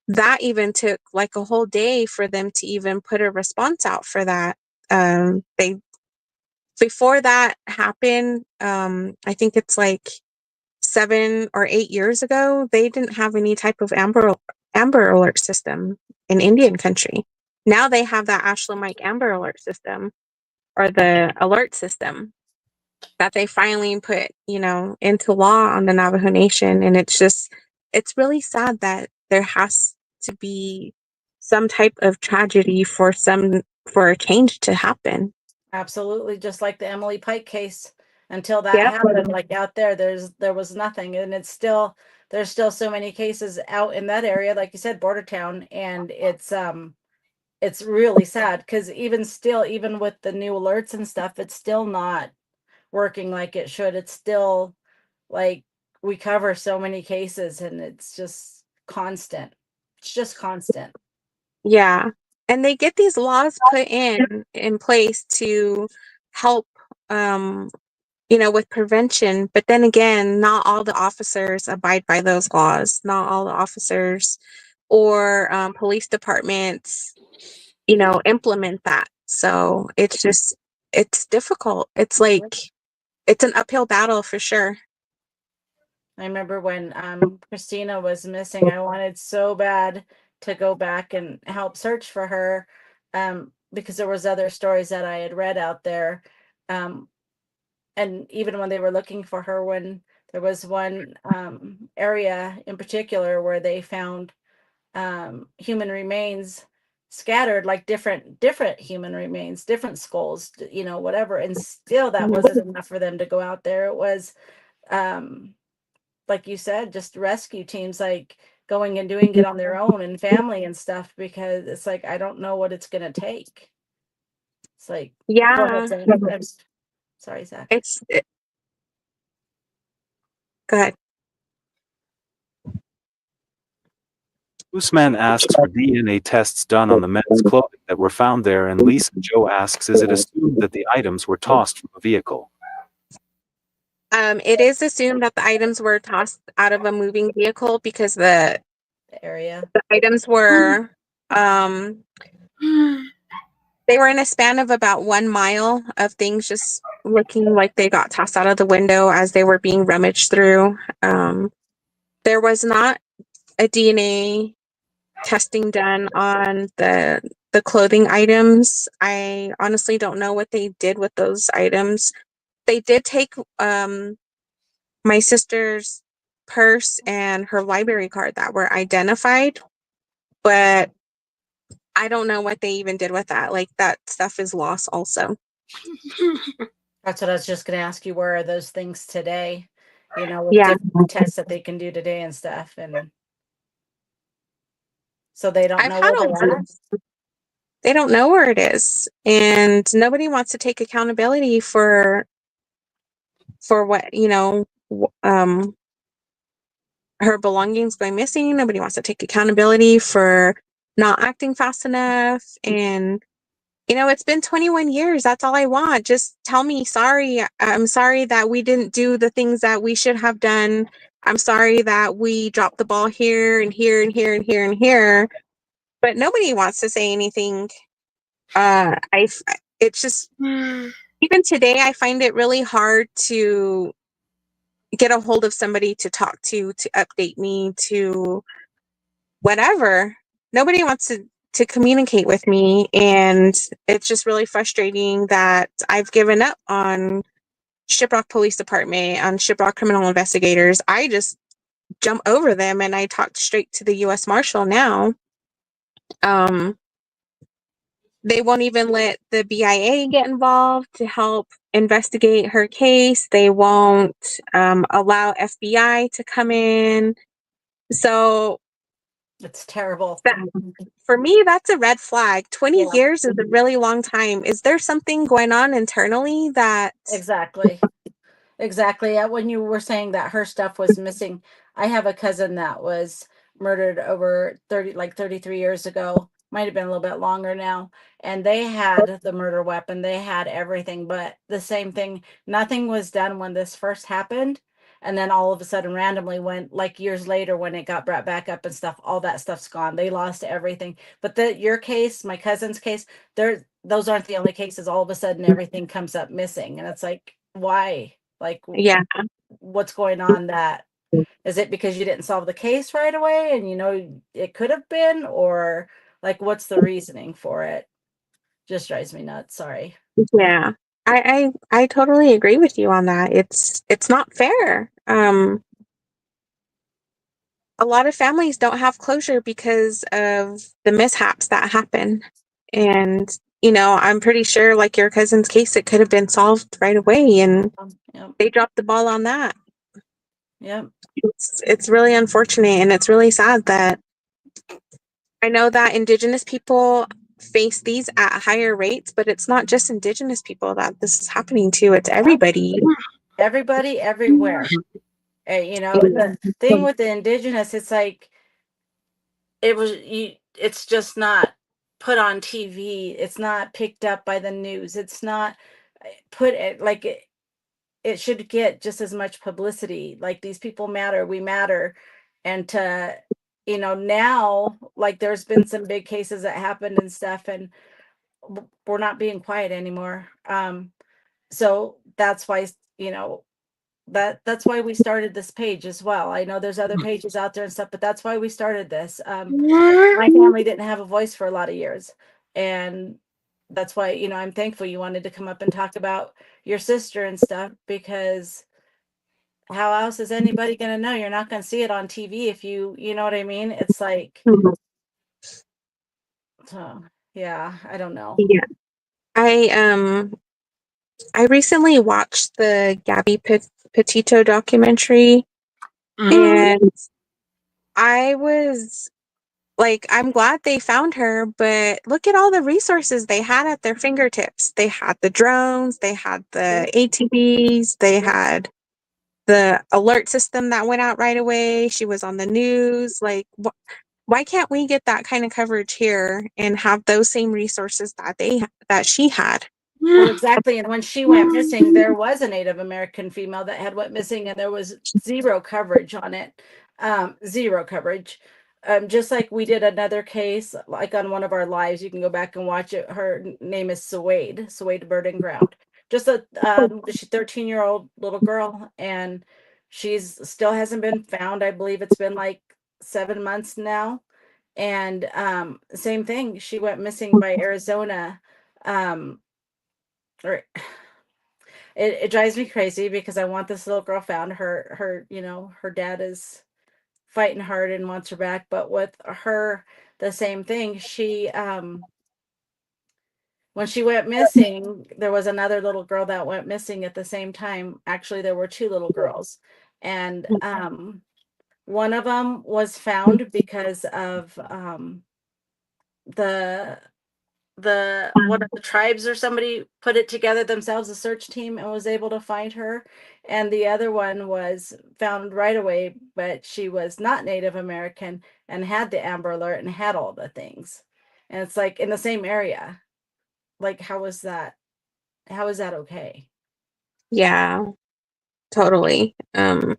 that even took like a whole day for them to even put a response out for that. They before that happened, I think it's like 7 or 8 years ago, they didn't have any type of Amber Alert system in Indian country. Now they have that Ashland Mike Amber Alert system, or the alert system that they finally put, into law on the Navajo Nation. And it's really sad that there has to be some type of tragedy for a change to happen. Absolutely, just like the Emily Pike case. Until that Yep. happened, like out there, there was nothing, and there's still so many cases out in that area, like you said, border town, and it's really sad because even with the new alerts and stuff, it's still not working like it should. It's still like we cover so many cases, and it's just constant. It's just constant. Yeah. And they get these laws put in place to help, with prevention. But then again, not all the officers abide by those laws. Not all the officers or police departments, implement that. So it's difficult. It's like, it's an uphill battle for sure. I remember when Christina was missing, I wanted so bad to go back and help search for her, because there was other stories that I had read out there. And even when they were looking for her, when there was one area in particular where they found human remains scattered, like different human remains, different skulls, whatever, and still that wasn't enough for them to go out there. It was like you said, just rescue teams, like going and doing it on their own, and family and stuff, because it's like, I don't know what it's going to take. It's like, go ahead, Yeah. Zach. Sorry, Zach. Go ahead. Usman asks for DNA tests done on the men's clothing that were found there, and Lisa Joe asks, is it assumed that the items were tossed from a vehicle? It is assumed that the items were tossed out of a moving vehicle because the Area. items were they were in a span of about 1 mile of things just looking like they got tossed out of the window as they were being rummaged through. There was not a DNA testing done on the clothing items. I honestly don't know what they did with those items. They did take my sister's purse and her library card that were identified, but I don't know what they even did with that. Like, that stuff is lost also. That's what I was just going to ask you. Where are those things today? With Yeah. different tests that they can do today and stuff. And so they don't I've know had where a they're at. They don't know where it is, and nobody wants to take accountability for what, her belongings going missing. Nobody wants to take accountability for not acting fast enough. And it's been 21 years. That's all I want. Just tell me, sorry. I'm sorry that we didn't do the things that we should have done. I'm sorry that we dropped the ball here and here and here and here and here. But nobody wants to say anything. It's just, even today, I find it really hard to get a hold of somebody to talk to update me, to whatever. Nobody wants to communicate with me, and it's just really frustrating that I've given up on Shiprock Police Department, on Shiprock criminal investigators. I just jump over them and I talk straight to the U.S. Marshal now. They won't even let the BIA get involved to help investigate her case. They won't allow FBI to come in. So It's terrible. for me, that's a red flag. 20 years is a really long time. Is there something going on internally that... Exactly. When you were saying that her stuff was missing, I have a cousin that was murdered over 33 years ago. Might have been a little bit longer now. And they had the murder weapon. They had everything, but the same thing. Nothing was done when this first happened. And then all of a sudden, randomly, when like years later, when it got brought back up and stuff, all that stuff's gone. They lost everything. But your case, my cousin's case, those aren't the only cases. All of a sudden, everything comes up missing. And it's like, why? Like, Yeah. what's going on? That is it because you didn't solve the case right away and you know it could have been, or like what's the reasoning for it? Just drives me nuts. Sorry. Yeah. I totally agree with you on that. It's not fair. A lot of families don't have closure because of the mishaps that happen. And, you know, I'm pretty sure, like your cousin's case, it could have been solved right away, and Yep. they dropped the ball on that. Yep. It's really unfortunate, and it's really sad that I know that Indigenous people face these at higher rates, but it's not just Indigenous people that this is happening to, it's everybody. Everybody, everywhere. You know, the thing with the Indigenous, it's like it's just not put on TV. It's not picked up by the news. It's not put it like it should get just as much publicity. Like, these people matter, we matter. And to, you know, now, like, there's been some big cases that happened and stuff, and we're not being quiet anymore. So that's why, you know, that's why we started this page as well. I know there's other pages out there and stuff, but that's why we started this. My family didn't have a voice for a lot of years, and that's why, you know, I'm thankful you wanted to come up and talk about your sister and stuff, because how else is anybody going to know? You're not going to see it on TV if you know what I mean? It's like, yeah, I don't know. Yeah. I recently watched the Gabby Petito documentary, and I was like, I'm glad they found her, but look at all the resources they had at their fingertips. They had the drones, they had the ATVs, they had the alert system that went out right away. She was on the news. Like, why can't we get that kind of coverage here and have those same resources that she had? Well, exactly. And when she went missing, there was a Native American female that had went missing, and there was zero coverage on it. Zero coverage. Just like we did another case, like on one of our lives, you can go back and watch it. Her name is Suede Burden Ground. Just a 13-year-old little girl, and she's still hasn't been found. I believe it's been like 7 months now. And same thing, she went missing by Arizona. Or it drives me crazy because I want this little girl found. Her you know, her dad is fighting hard and wants her back, but with her, the same thing. She when she went missing, there was another little girl that went missing at the same time. Actually, there were two little girls, and one of them was found because of the one of the tribes or somebody put it together themselves, a search team, and was able to find her. And the other one was found right away, but she was not Native American and had the Amber Alert and had all the things. And it's like in the same area. Like, how is that okay? Yeah, totally. But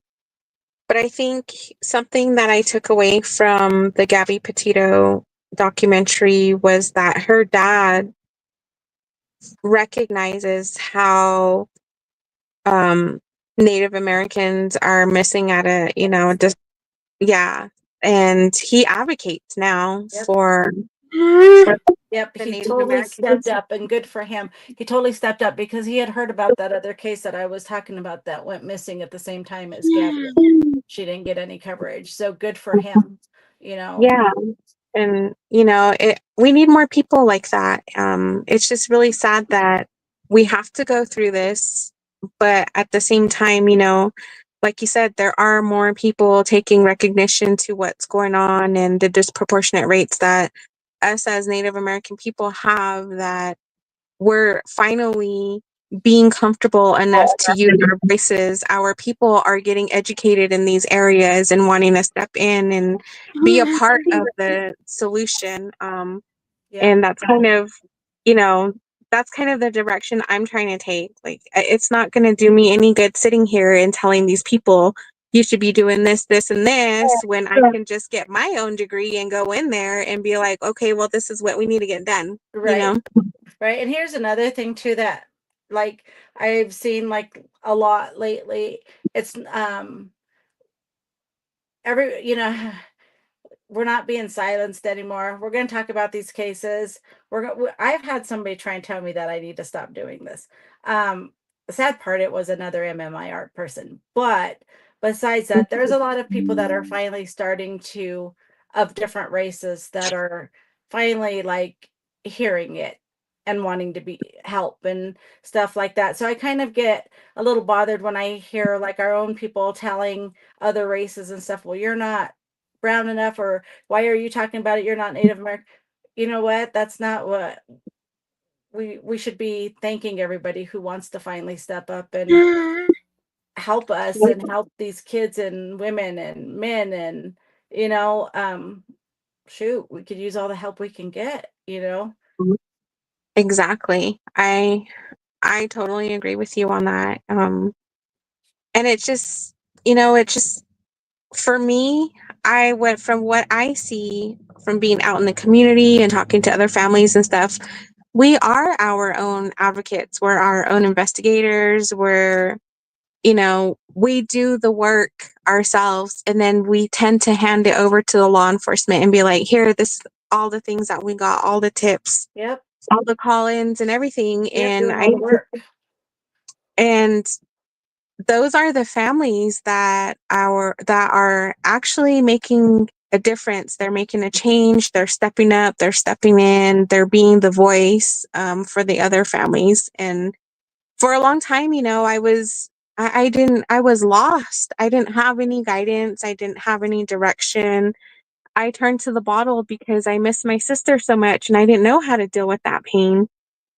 I think something that I took away from the Gabby Petito documentary was that her dad recognizes how Native Americans are missing at a, you know, just, yeah. And he advocates now Yep. for Yep, the he Native totally Americans. stepped up, and good for him. He totally stepped up because he had heard about that other case that I was talking about that went missing at the same time as Gabby. She didn't get any coverage, so good for him. You know. Yeah. And, you know, we need more people like that. It's just really sad that we have to go through this, but at the same time, you know, like you said, there are more people taking recognition to what's going on and the disproportionate rates that us as Native American people have, that we're finally being comfortable enough to use our voices. Our people are getting educated in these areas and wanting to step in and be a part of the solution. Yeah. And that's kind of, you know, that's kind of the direction I'm trying to take. Like, it's not going to do me any good sitting here and telling these people you should be doing this, this, and this when I can just get my own degree and go in there and be like, okay, well, this is what we need to get done. Right. You know? Right. And here's another thing too that like I've seen like a lot lately. It's we're not being silenced anymore. We're going to talk about these cases. I've had somebody try and tell me that I need to stop doing this. The sad part, it was another MMI art person. But besides that, there's a lot of people that are finally starting to, of different races, that are finally like hearing it and wanting to be help and stuff like that. So I kind of get a little bothered when I hear like our own people telling other races and stuff, well, you're not brown enough, or why are you talking about it? You're not Native American. You know what? That's not what we should be thanking everybody who wants to finally step up and help us and help these kids and women and men and shoot, we could use all the help we can get, Exactly. I totally agree with you on that. And it just, it just, for me, I went from what I see from being out in the community and talking to other families and stuff. We are our own advocates. We're our own investigators. We do the work ourselves, and then we tend to hand it over to the law enforcement and be like, here, this, all the things that we got, all the tips, Yep. all the call-ins and everything. Yep, And doing all the work. and those are the families that are actually making a difference. They're making a change. They're stepping up. They're stepping in. They're being the voice for the other families. And for a long time, I was lost. I didn't have any guidance. I didn't have any direction. I turned to the bottle because I missed my sister so much, and I didn't know how to deal with that pain.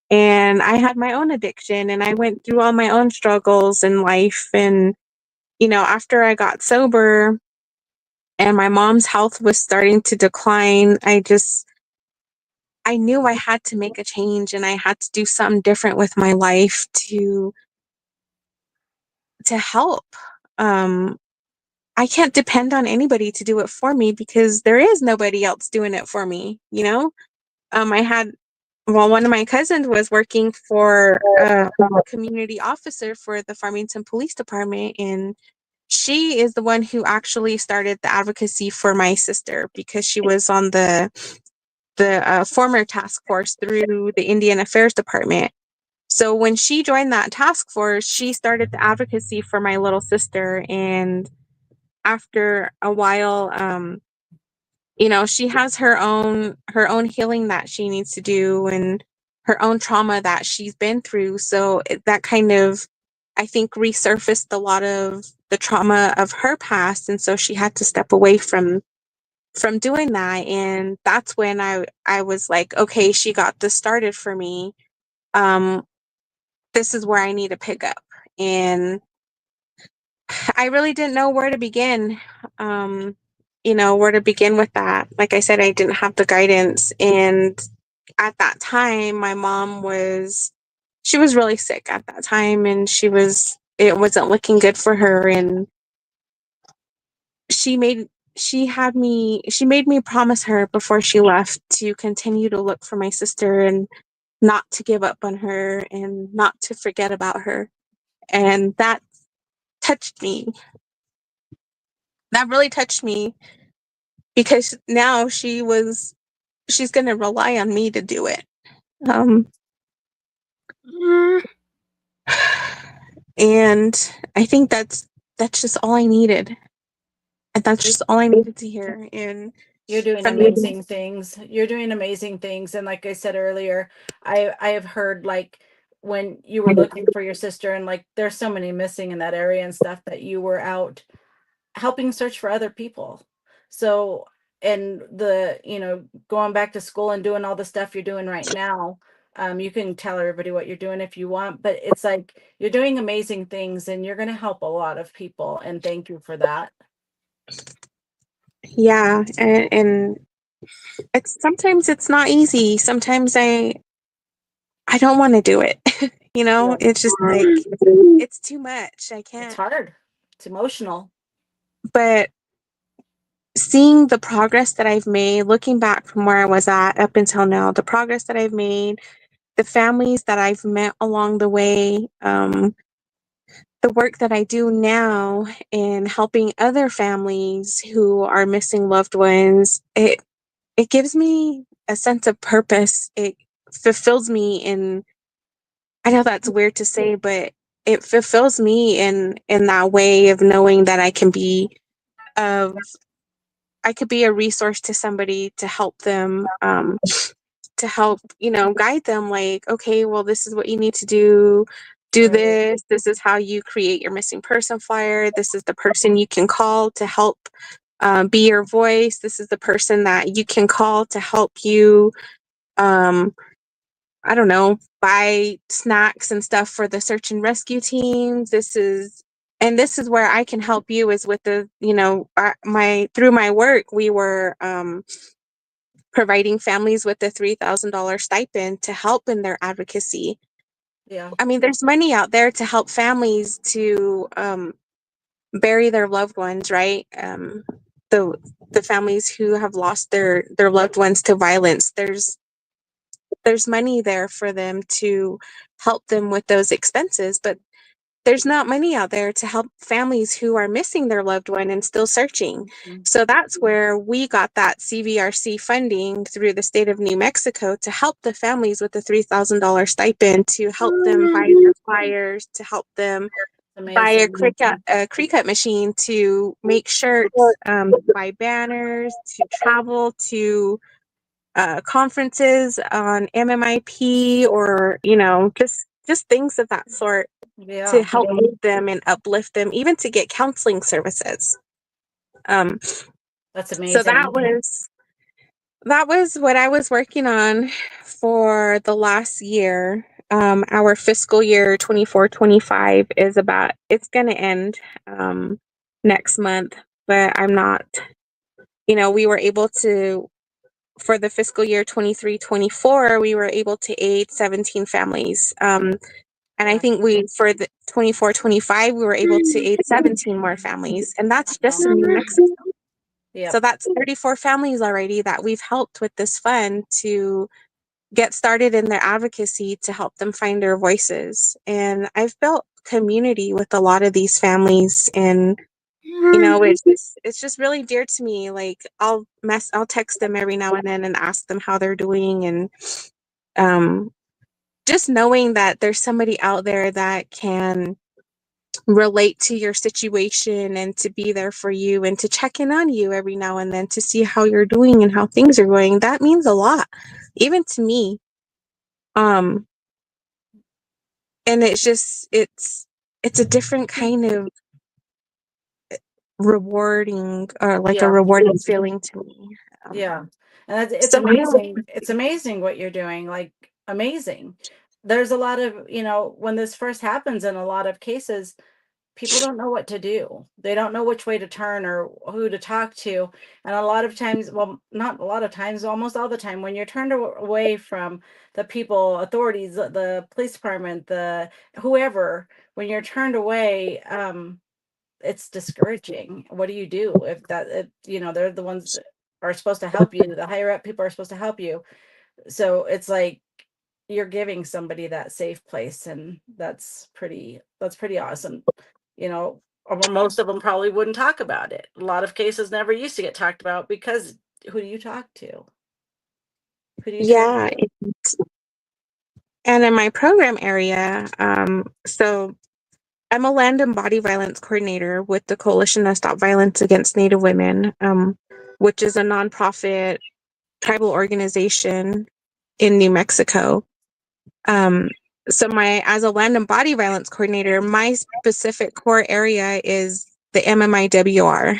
And I had my own addiction, and I went through all my own struggles in life. And after I got sober and my mom's health was starting to decline, I knew I had to make a change, and I had to do something different with my life to help. I can't depend on anybody to do it for me because there is nobody else doing it for me. One of my cousins was working for a community officer for the Farmington Police Department, and she is the one who actually started the advocacy for my sister because she was on the former task force through the Indian Affairs Department. So when she joined that task force, she started the advocacy for my little sister. And after a while, she has her own healing that she needs to do, and her own trauma that she's been through. So that kind of, I think, resurfaced a lot of the trauma of her past, and so she had to step away from doing that. And that's when I was like, okay, she got this started for me. This is where I need to pick up. And I really didn't know where to begin. Where to begin with that. Like I said, I didn't have the guidance. And at that time, my mom she was really sick at that time, and it wasn't looking good for her. And she made me promise her before she left to continue to look for my sister and not to give up on her and not to forget about her. And that touched me. That really touched me because now she's going to rely on me to do it. And I think that's just all I needed. And that's just all I needed to hear. And you're doing amazing things. You're doing amazing things. And like I said earlier, I have heard like when you were looking for your sister and like there's so many missing in that area and stuff, that you were out helping search for other people. So, and going back to school and doing all the stuff you're doing right now, you can tell everybody what you're doing if you want, but it's like you're doing amazing things and you're going to help a lot of people. And thank you for that. Yeah. And sometimes it's not easy. Sometimes I don't want to do it. Yeah. It's just like, it's too much. I It's can't. hard. It's emotional. But seeing the progress that I've made, looking back from where I was at up until now, the progress that I've made, the families that I've met along the way, the work that I do now in helping other families who are missing loved ones, it gives me a sense of purpose. It fulfills me in, I know that's weird to say, but it fulfills me in that way of knowing that of I could be a resource to somebody to help them, to help, guide them, like, okay, well, this is what you need to do. Do Right. this is how you create your missing person flyer. This is the person you can call to help, be your voice. This is the person that you can call to help you, um, I don't know, buy snacks and stuff for the search and rescue teams. This is where I can help you, is with the, my through my work, we were, providing families with a $3,000 stipend to help in their advocacy. Yeah. I mean, there's money out there to help families to, bury their loved ones, right? The the families who have lost their loved ones to violence. There's money there for them to help them with those expenses, but there's not money out there to help families who are missing their loved one and still searching. Mhm. So that's where we got that CVRC funding through the state of New Mexico to help the families with the $3,000 stipend, to help them buy their flyers, to help them buy Amazing. a creek cut machine, to make shirts, buy banners, to travel to conferences on MMIP, or just things of that sort, to Yeah. help move them and uplift them, even to get counseling services. Um, That's so amazing. that was what I was working on for the last year. Our fiscal year 24-25 it's going to end, next month, but I'm not, we were able to, for the fiscal year 23-24, we were able to aid 17 families. And I Yeah. think for the 24-25, we were able to aid 17 more families. And that's just in New Mexico. So Yep. that's 34 families already that we've helped with this fund to get started in their advocacy, to help them find their voices. And I've built community with a lot of these families, and it's just really dear to me. Like, I'll text them every now and then and ask them how they're doing, and um just knowing that there's somebody out there that can relate to your situation and to be there for you and to check in on you every now and then to see how you're doing and how things are going, that means a lot, even to me. um and it's a different kind of rewarding, or like a Yeah. rewarding feeling to me. Yeah. And it's So amazing. It's amazing what you're doing. Like, amazing. There's a lot of, when this first happens, in a lot of cases, people don't know what to do. They don't know which way to turn or who to talk to. And a lot of times, well, not a lot of times, almost all the time, when you're turned away from the people, authorities, the police department, the whoever, when you're turned away, it's discouraging. What do you do if they're the ones that are supposed to help you? The higher up people are supposed to help you. So it's like you're giving somebody that safe place, and that's pretty awesome. Or most of them probably wouldn't talk about it. A lot of cases never used to get talked about because who do you talk to? Who do you turn yeah. to? And in my program area, so I'm a land and body violence coordinator with the Coalition to Stop Violence Against Native Women, which is a nonprofit tribal organization in New Mexico. So as a land and body violence coordinator, my specific core area is the MMIWR,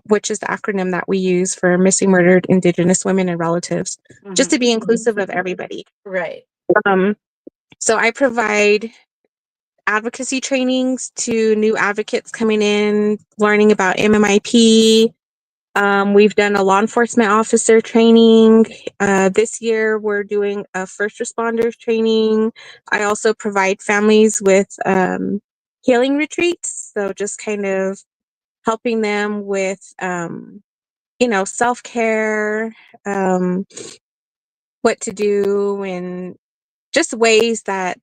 which is the acronym that we use for missing, murdered Indigenous women and relatives, just to be inclusive of everybody. Right. Um, so I provide advocacy trainings to new advocates coming in, learning about MMIP, We've done a law enforcement officer training. This year, we're doing a first responders training. I also provide families with healing retreats. So just kind of helping them with, self-care, what to do, and just ways that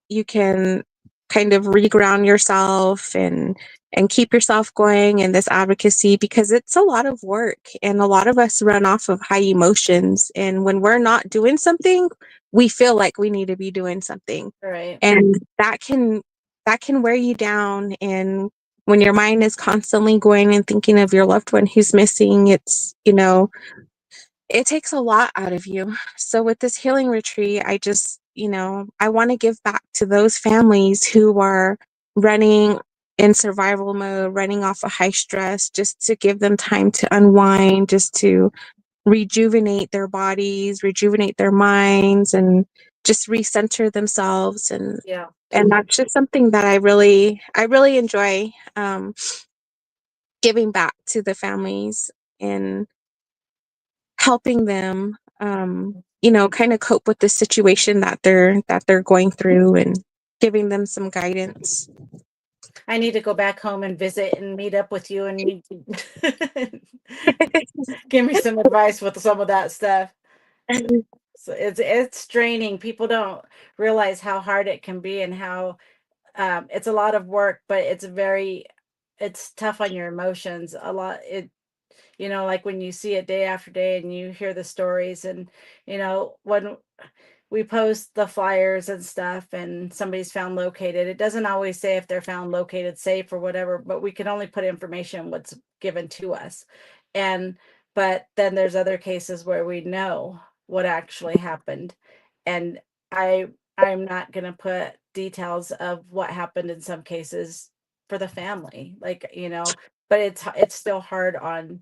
you can kind of reground yourself and keep yourself going in this advocacy, because it's a lot of work and a lot of us run off of high emotions, and when we're not doing something, we feel like we need to be doing something, Right. and that can wear you down. And when your mind is constantly going and thinking of your loved one who's missing, it takes a lot out of you. So with this healing retreat, I just, I want to give back to those families who are running in survival mode, running off of high stress, just to give them time to unwind, just to rejuvenate their bodies, rejuvenate their minds, and just recenter themselves. And Yeah. that's just something that I really enjoy, giving back to the families and helping them, kind of cope with the situation that they're going through, and giving them some guidance. I need to go back home and visit and meet up with you, and you give me some advice with some of that stuff. So it's draining. People don't realize how hard it can be and how it's a lot of work, but it's tough on your emotions. A lot like when you see it day after day and you hear the stories, and when we post the flyers and stuff and somebody's found located, it doesn't always say if they're found located safe or whatever, but we can only put information what's given to us. And but then there's other cases where we know what actually happened. And I'm not going to put details of what happened in some cases for the family, but it's still hard on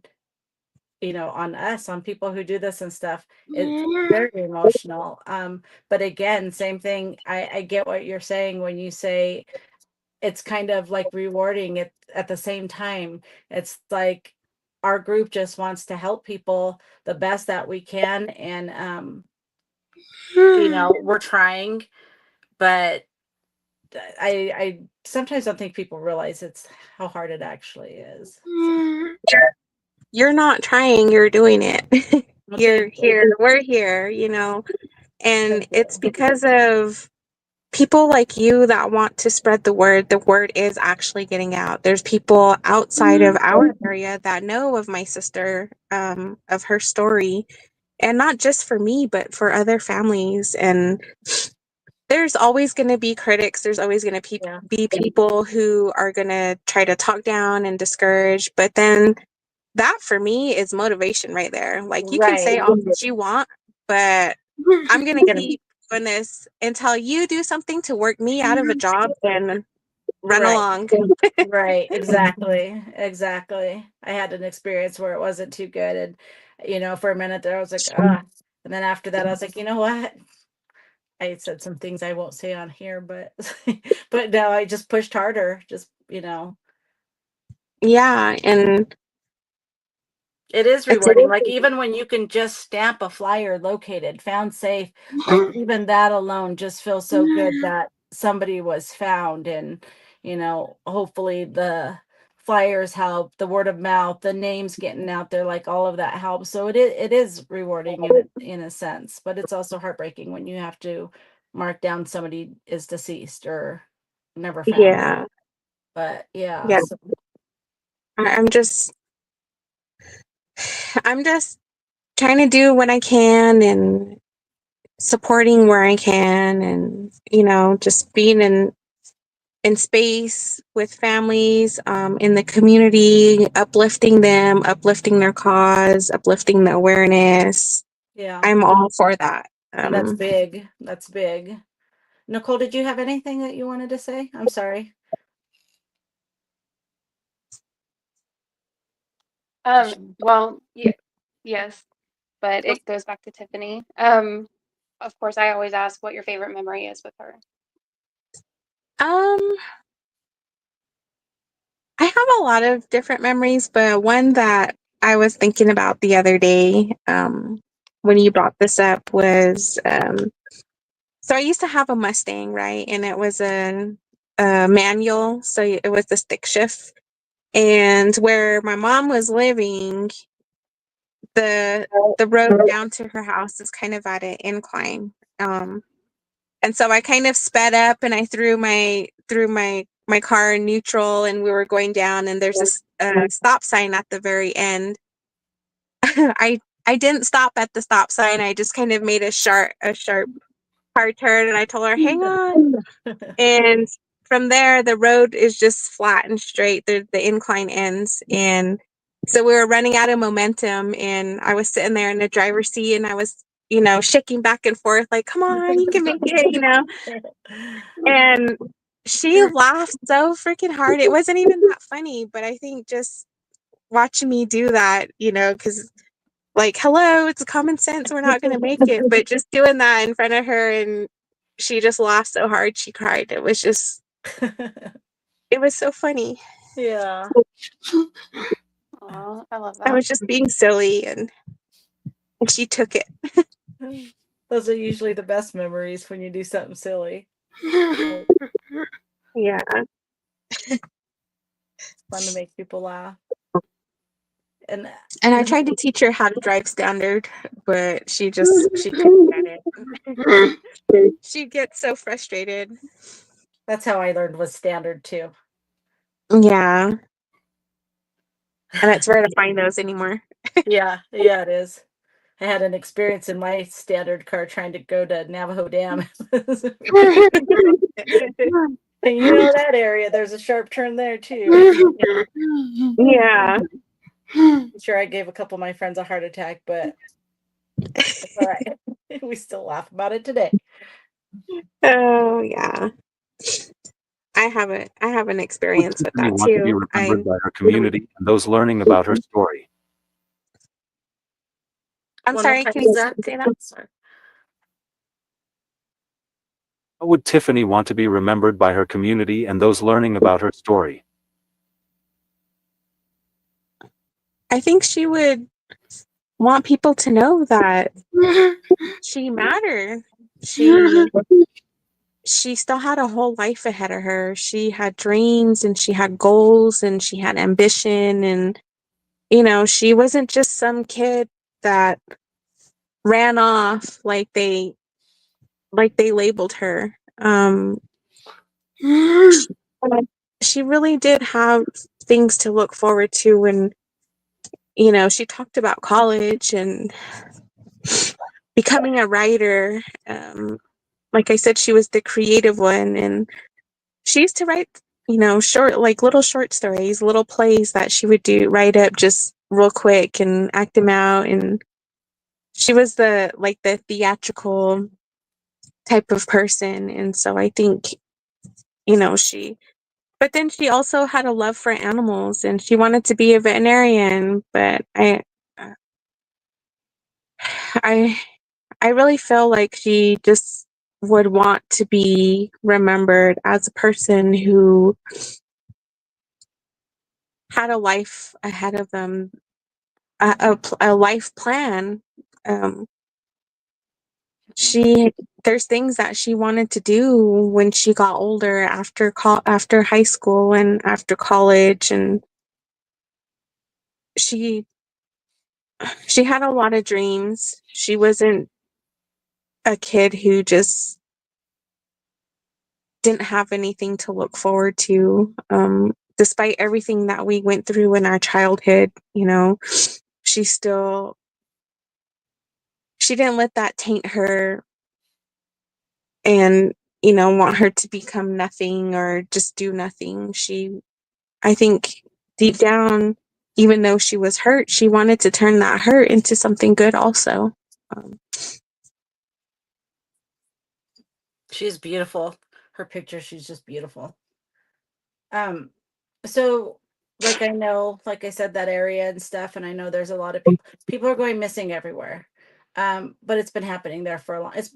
us, on people who do this and stuff. It's very emotional. But again, same thing. I get what you're saying when you say it's kind of like rewarding it at the same time. It's like our group just wants to help people the best that we can. And, we're trying, but I sometimes don't think people realize it's how hard it actually is. So, You're not trying, you're doing it. well, You're thank you. here, we're here, and Thank it's you. because of people like you that want to spread the word. The word is actually getting out. There's people outside of our area that know of my sister, of her story, and not just for me, but for other families. And there's always going to be critics. There's always going to Yeah. be people who are going to try to talk down and discourage. But then that for me is motivation right there. Like, you can say Right. all that you want, but I'm going to keep doing this until you do something to work me out of a job and run Right. along. Right. Exactly. Exactly. I had an experience where it wasn't too good. And, for a minute there, I was like, ah. And then after that, I was like, you know what? I said some things I won't say on here, but, but no, I just pushed harder. Yeah, and It is it's rewarding. Like even when you can just stamp a flyer located, found safe, like even that alone just feels so good that somebody was found. And, hopefully the flyers help, the word of mouth, the names getting out there, like all of that helps. So it is rewarding in a sense, but it's also heartbreaking when you have to mark down somebody is deceased or never found. yeah, But yeah, yeah. so I- I'm just I'm just trying to do what I can and supporting where I can, and just being in space with families, in the community, uplifting them, uplifting their cause, uplifting the awareness. yeah. I'm all for that. And that's big. That's big. Nicole, did you have anything that you wanted to say? I'm sorry. Well, yeah, yes, but it goes back to Tiffany. Of course, I always ask what your favorite memory is with her. Um, I have a lot of different memories, but one that I was thinking about the other day, when you brought this up was, so I used to have a Mustang, right? And it was a manual, so it was the stick shift. And where my mom was living, the road down to her house is kind of at an incline. And so I kind of sped up and I threw my car in neutral, and we were going down, and there's this stop sign at the very end. I didn't stop at the stop sign. I just kind of made a sharp hard turn, and I told her, "Hang on." And from there, the road is just flat and straight. The incline ends, and so we were running out of momentum. And I was sitting there in the driver's seat, and I was, shaking back and forth, like, "Come on, you can make it." And she laughed so freaking hard. It wasn't even that funny, but I think just watching me do that, because like, hello, it's common sense. We're not going to make it. But just doing that in front of her, and she just laughed so hard she cried. It was so funny. Yeah. Aw, I love I that. was just being silly, and she took it. Those are usually the best memories when you do something silly. Yeah. It's fun to make people laugh. And I tried to teach her how to drive standard, but she couldn't get it. She gets so frustrated. that's how I learned was standard too. Yeah. And it's rare to find those anymore. Yeah, it is. I had an experience in my standard car trying to go to Navajo Dam. And you know that area, there's a sharp turn there too. Yeah. I'm sure I gave a couple of my friends a heart attack, but it's all right. We still laugh about it today. Oh, yeah. I have an experience with Tiffany that want to be too. remembered by her community and those learning about her story? I'm One sorry, more time, can you Zach? say that? Sorry. How would Tiffany want to be remembered by her community and those learning about her story? I think she would want people to know that she mattered. She still had a whole life ahead of her. She had dreams, and she had goals, and she had ambition, and she wasn't just some kid that ran off like they labeled her. She really did have things to look forward to, and she talked about college and becoming a writer. Like I said, she was the creative one, and she used to write, little short stories, little plays that she would write up just real quick and act them out. And she was the theatrical type of person. And so I think, but then she also had a love for animals, and she wanted to be a veterinarian. But I, I really feel like she just would want to be remembered as a person who had a life ahead of them, a life plan. Um, she there's things that she wanted to do when she got older, after high school and after college, and she had a lot of dreams. She wasn't a kid who just didn't have anything to look forward to. Despite everything that we went through in our childhood, she still she didn't let that taint her and want her to become nothing or just do nothing. I think deep down, even though she was hurt, she wanted to turn that hurt into something good also. She's beautiful. Her picture, she's just beautiful. So like I said, that area and stuff, and I know there's a lot of people are going missing everywhere. But it's been happening there for a long, it's,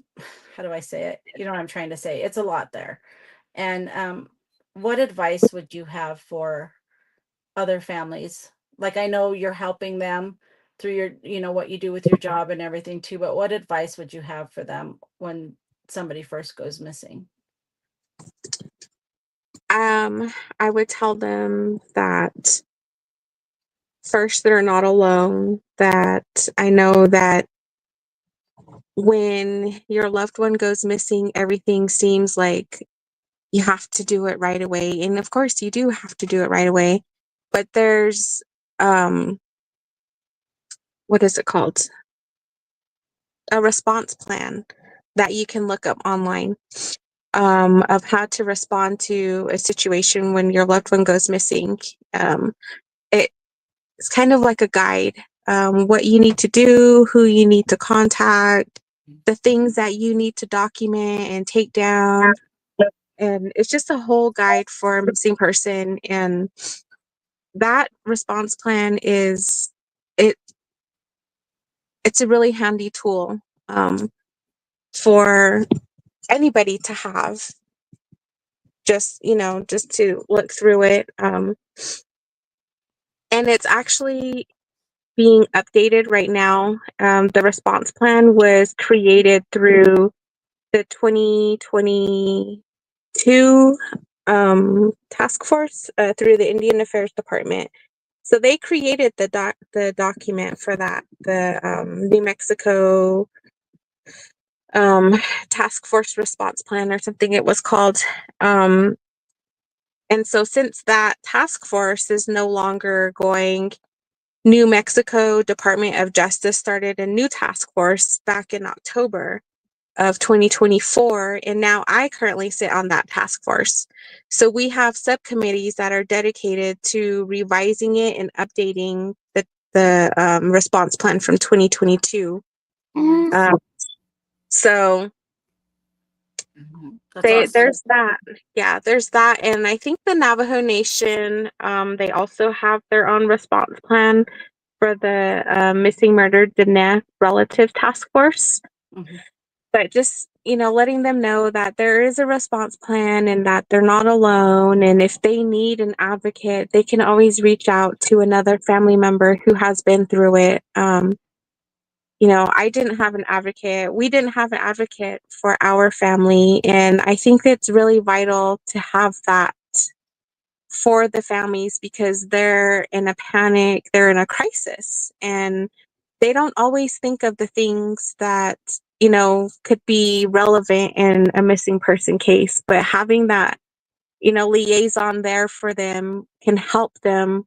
how do I say it? You know what I'm trying to say? It's a lot there. And what advice would you have for other families like, I know you're helping them through your, what you do with your job and everything too, but what advice would you have for them when somebody first goes missing? I would tell them that first, they're not alone, that I know that when your loved one goes missing, everything seems like you have to do it right away. And of course, you do have to do it right away. But there's, what is it called? A response plan that you can look up online, of how to respond to a situation when your loved one goes missing. It's kind of like a guide, what you need to do, who you need to contact, the things that you need to document and take down. And it's just a whole guide for a missing person. And that response plan it it's a really handy tool, for anybody to have, just to look through it. And it's actually being updated right now. The response plan was created through the 2022 task force, through the Indian Affairs Department. So they created the document for that, the New Mexico task force response plan, or something it was called. And so since that task force is no longer going, New Mexico Department of Justice started a new task force back in October of 2024, and now I currently sit on that task force. So we have subcommittees that are dedicated to revising it and updating the response plan from 2022. So That's awesome. there's that. Yeah, there's that. And I think the Navajo Nation, they also have their own response plan for the missing murdered Diné relative task force. But just, letting them know that there is a response plan and that they're not alone. And if they need an advocate, they can always reach out to another family member who has been through it. I didn't have an advocate. We didn't have an advocate for our family. And I think it's really vital to have that for the families, because they're in a panic, they're in a crisis, and they don't always think of the things that, could be relevant in a missing person case. But having that, liaison there for them can help them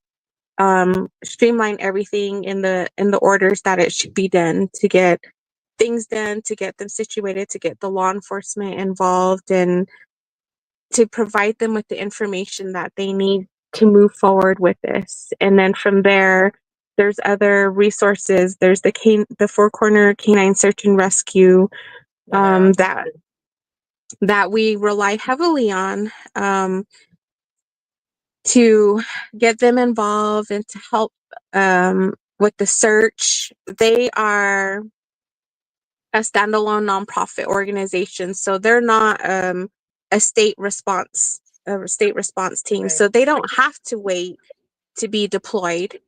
streamline everything in the orders that it should be done, to get things done, to get them situated, to get the law enforcement involved, and to provide them with the information that they need to move forward with this. And then from there, there's other resources. There's the Four Corner Canine Search and Rescue, that we rely heavily on, to get them involved and to help with the search. They are a standalone nonprofit organization, so they're not a state response team. Right. So they don't have to wait to be deployed.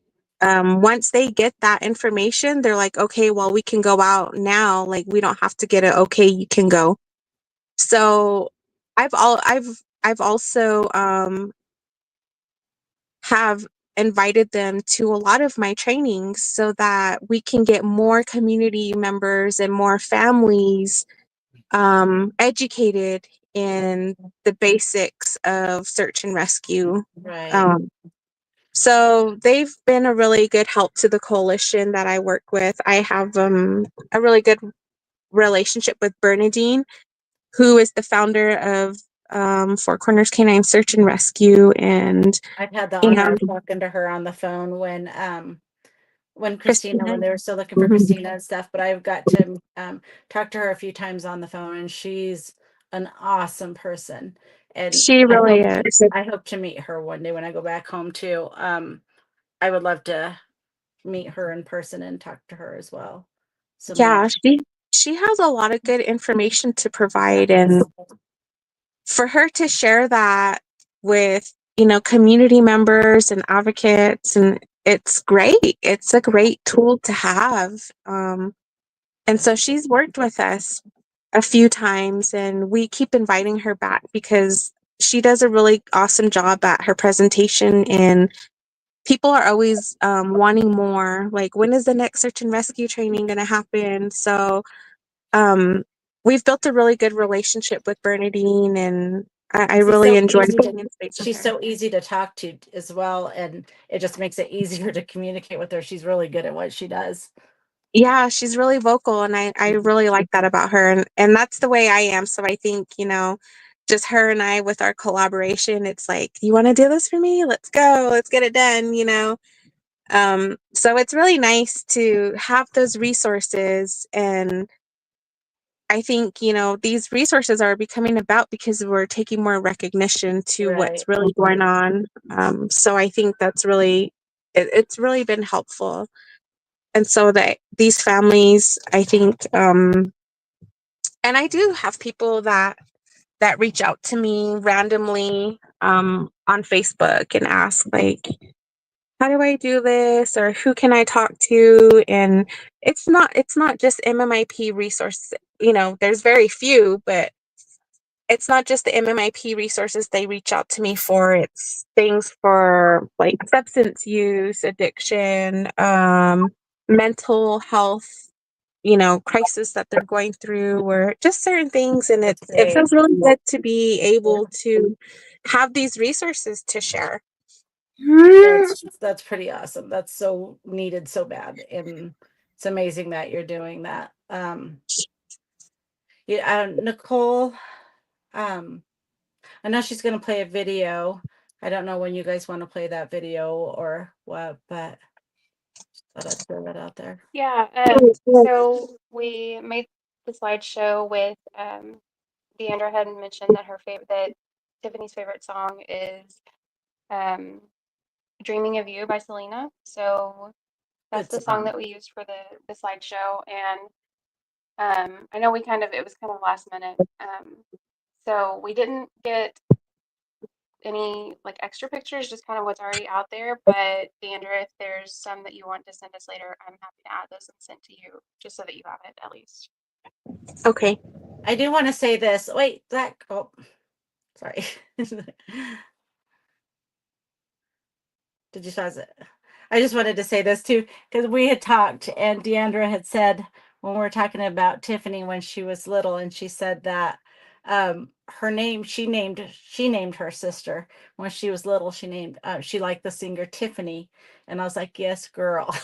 Once they get that information, they're like, okay, well, we can go out now. Like, we don't have to get it. Okay, you can go. So I've also have invited them to a lot of my trainings so that we can get more community members and more families educated in the basics of search and rescue. Right. So they've been a really good help to the coalition that I work with. I have a really good relationship with Bernadine, who is the founder of Four Corners Canine Search and Rescue. And I've had the honor of talking to her on the phone when Christina, when they were still looking for Christina and stuff, but I've got to talk to her a few times on the phone, and she's an awesome person. And she really is. I hope to meet her one day when I go back home too. I would love to meet her in person and talk to her as well. So yeah, she has a lot of good information to provide, and for her to share that with community members and advocates, and it's great. It's a great tool to have. And so she's worked with us a few times, and we keep inviting her back because she does a really awesome job at her presentation, and people are always wanting more. Like, when is the next search and rescue training going to happen? So we've built a really good relationship with Bernadine, and I She's really so enjoy easy being to in space with she's her. so easy to talk to as well, and it just makes it easier to communicate with her. She's really good at what she does. Yeah, she's really vocal, and I really like that about her, and that's the way I am. So I think, just her and I with our collaboration, it's like, you want to do this for me? Let's go. Let's get it done. So it's really nice to have those resources, and I think, these resources are becoming about because we're taking more recognition to Right. what's really going on. So I think that's it's really been helpful. And so that these families, I think, and I do have people that reach out to me randomly on Facebook and ask, like, how do I do this, or who can I talk to? And it's not just MMIP resources. There's very few, but it's not just the MMIP resources they reach out to me for. It's things for like substance use, addiction, mental health, crisis that they're going through, or just certain things. And it feels really good to be able to have these resources to share. That's pretty awesome. That's so needed so bad, and it's amazing that you're doing that. Yeah, Nicole, I know she's going to play a video. I don't know when you guys want to play that video or what, but thought I'd throw that out there. Yeah, so we made the slideshow with Deandra had mentioned that Tiffany's favorite song is Dreaming of You by Selena. So that's the song that we used for the slideshow. And I know it was kind of last minute. So we didn't get any like extra pictures, just kind of what's already out there. But Deandra, if there's some that you want to send us later, I'm happy to add those and send to you just so that you have it at least. Okay. I do want to say this. Wait, Zach. Oh, sorry. Did you pause it? I just wanted to say this too, because we had talked and Deandra had said when we were talking about Tiffany when she was little, and she said that her name she named her sister when she was little. She liked the singer Tiffany, and I was like, yes, girl.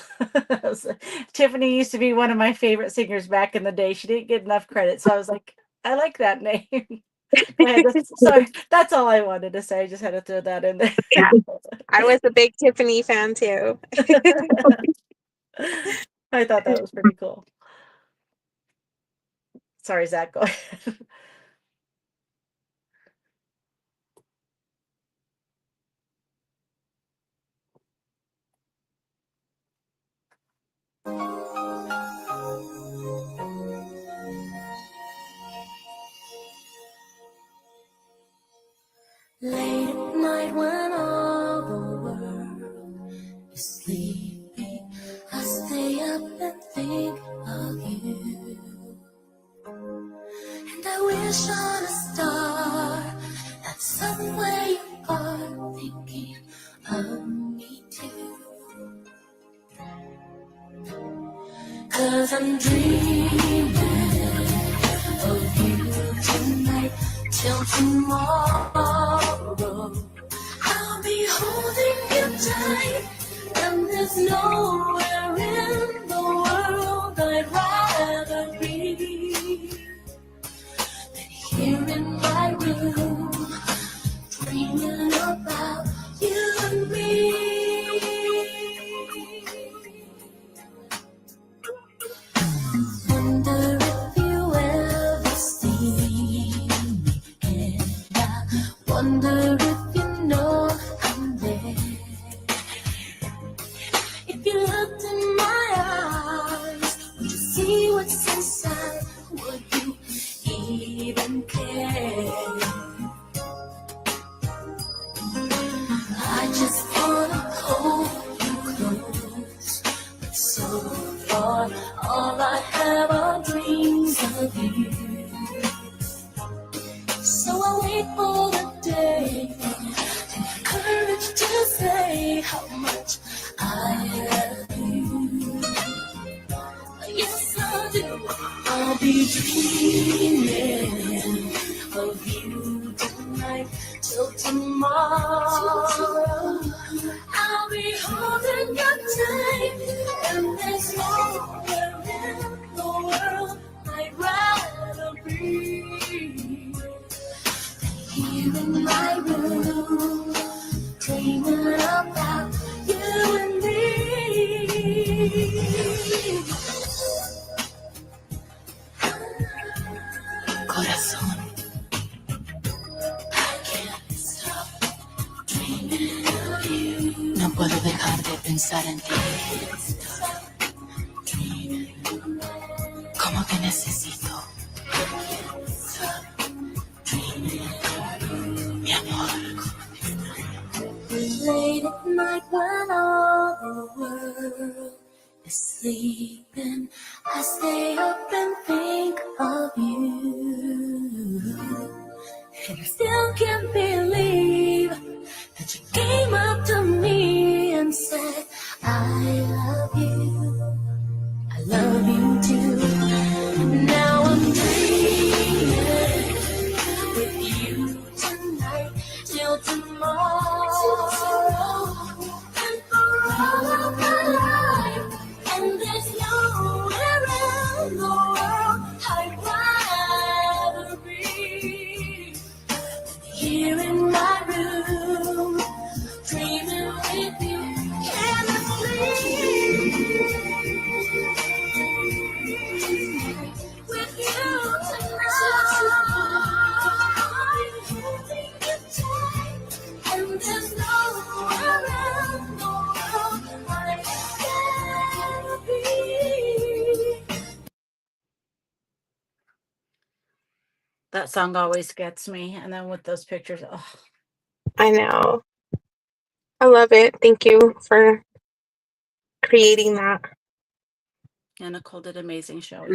Tiffany used to be one of my favorite singers back in the day. She didn't get enough credit, so I was like, I like that name. So that's all I wanted to say. I just had to throw that in there. Yeah, I was a big Tiffany fan too. I thought that was pretty cool. Sorry, Zach, go ahead. Late at night when all the world is sleeping, I stay up and think of you. And I wish on a star that somewhere you are thinking of me too. 'Cause I'm dreaming of you tonight till tomorrow. I'll be holding you tight, and there's nowhere in the world I'd rather be than here in my room, dreaming about you and me. Wonder if you ever see me, and I wonder if you know I'm there. If you looked in my eyes, would you see what's inside? Would you even care? I just wanna hold you close all I have are dreams of you. So I wait for the day and courage to say how much I love you. Yes, I do. I'll be dreaming of you tonight till tomorrow. I'll be holding you tight, and there's nowhere in the world I'd rather be. Here in my room, dreaming about you and me. Corazón, I can't stop dreaming of you. No puedo dejar de pensar en ti. Como te necesito. Mi amor. Late at night when all the world is sleeping, I stay up and think of you. And I still can't believe that you came up to me and said, I love you. I love you too. Now I'm dreaming with you tonight till tomorrow and for all of my life. And there's nowhere in the world I'd rather be. Here in my room, dreaming with you, endlessly. With you tonight, holding you tight, and there's nowhere in the world I'd rather be. That song always gets me. And then with those pictures, oh, I know. I love it. Thank you for creating that. and Nicole did an amazing show.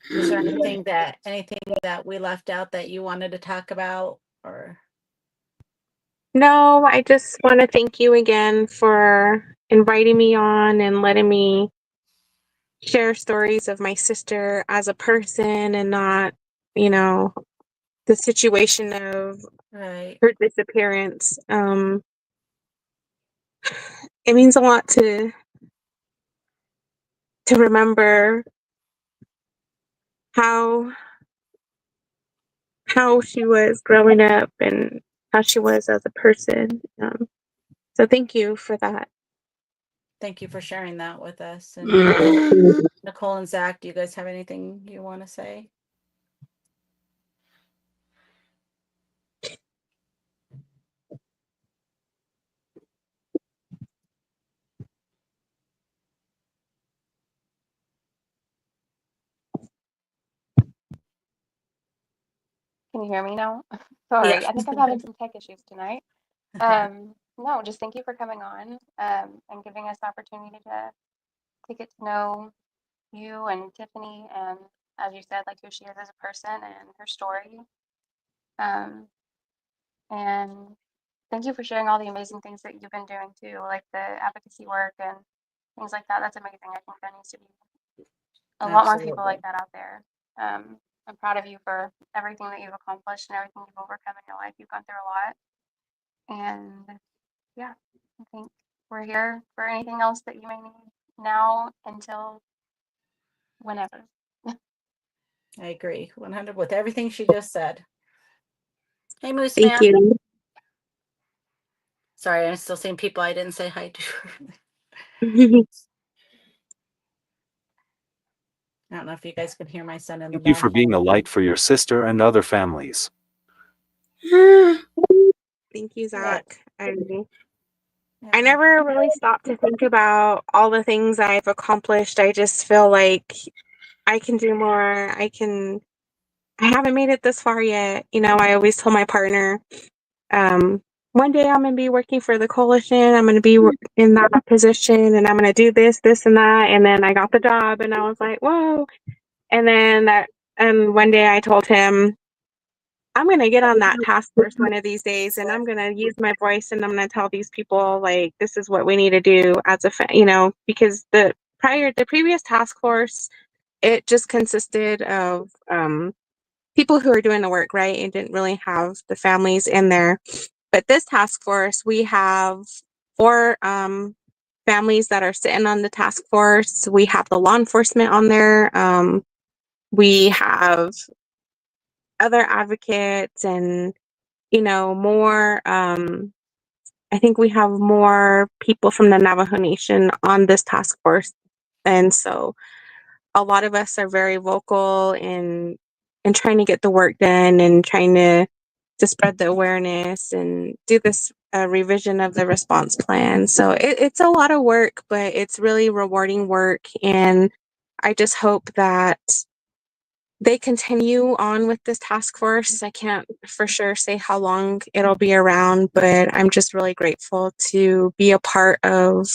Is there anything that we left out that you wanted to talk about, or? No, I just want to thank you again for inviting me on and letting me share stories of my sister as a person and not, the situation of Right. her disappearance. It means a lot to remember how she was growing up and how she was as a person. So thank you for that. Thank you for sharing that with us. And Nicole and Zach, do you guys have anything you want to say? Can you hear me now? Sorry, I think I'm having some tech issues tonight. No, just thank you for coming on and giving us the opportunity to get to know you and Tiffany and, as you said, like who she is as a person and her story. And thank you for sharing all the amazing things that you've been doing too, like the advocacy work and things like that. That's amazing. I think there needs to be a lot more people like that out there. I'm proud of you for everything that you've accomplished and everything you've overcome in your life. You've gone through a lot. And yeah, I think we're here for anything else that you may need now until whenever. I agree 100 with everything she just said. Hey, Moose Thank Man. you. Sorry, I'm still seeing people I didn't say hi to. I don't know if you guys can hear my son in the Thank you for background. being a light for your sister and other families. Thank you, Zach. I never really stopped to think about all the things I've accomplished. I just feel like I can do more. I haven't made it this far yet. I always tell my partner, one day I'm going to be working for the coalition. I'm going to be in that position and I'm going to do this, this, and that. And then I got the job and I was like, whoa. And then and one day I told him, I'm going to get on that task force one of these days and I'm going to use my voice and I'm going to tell these people, like, this is what we need to do as because the previous task force, it just consisted of people who are doing the work, right? It didn't really have the families in there. But this task force, we have 4 families that are sitting on the task force. We have the law enforcement on there. We have other advocates and, more. I think we have more people from the Navajo Nation on this task force. And so a lot of us are very vocal in trying to get the work done and trying to spread the awareness and do this revision of the response plan. So it's a lot of work, but it's really rewarding work. And I just hope that they continue on with this task force. I can't for sure say how long it'll be around, but I'm just really grateful to be a part of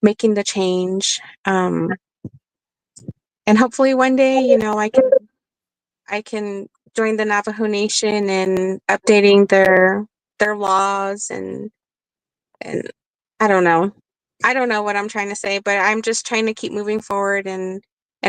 making the change. And hopefully one day, I can join the Navajo Nation in updating their laws and I don't know. I don't know what I'm trying to say, but I'm just trying to keep moving forward and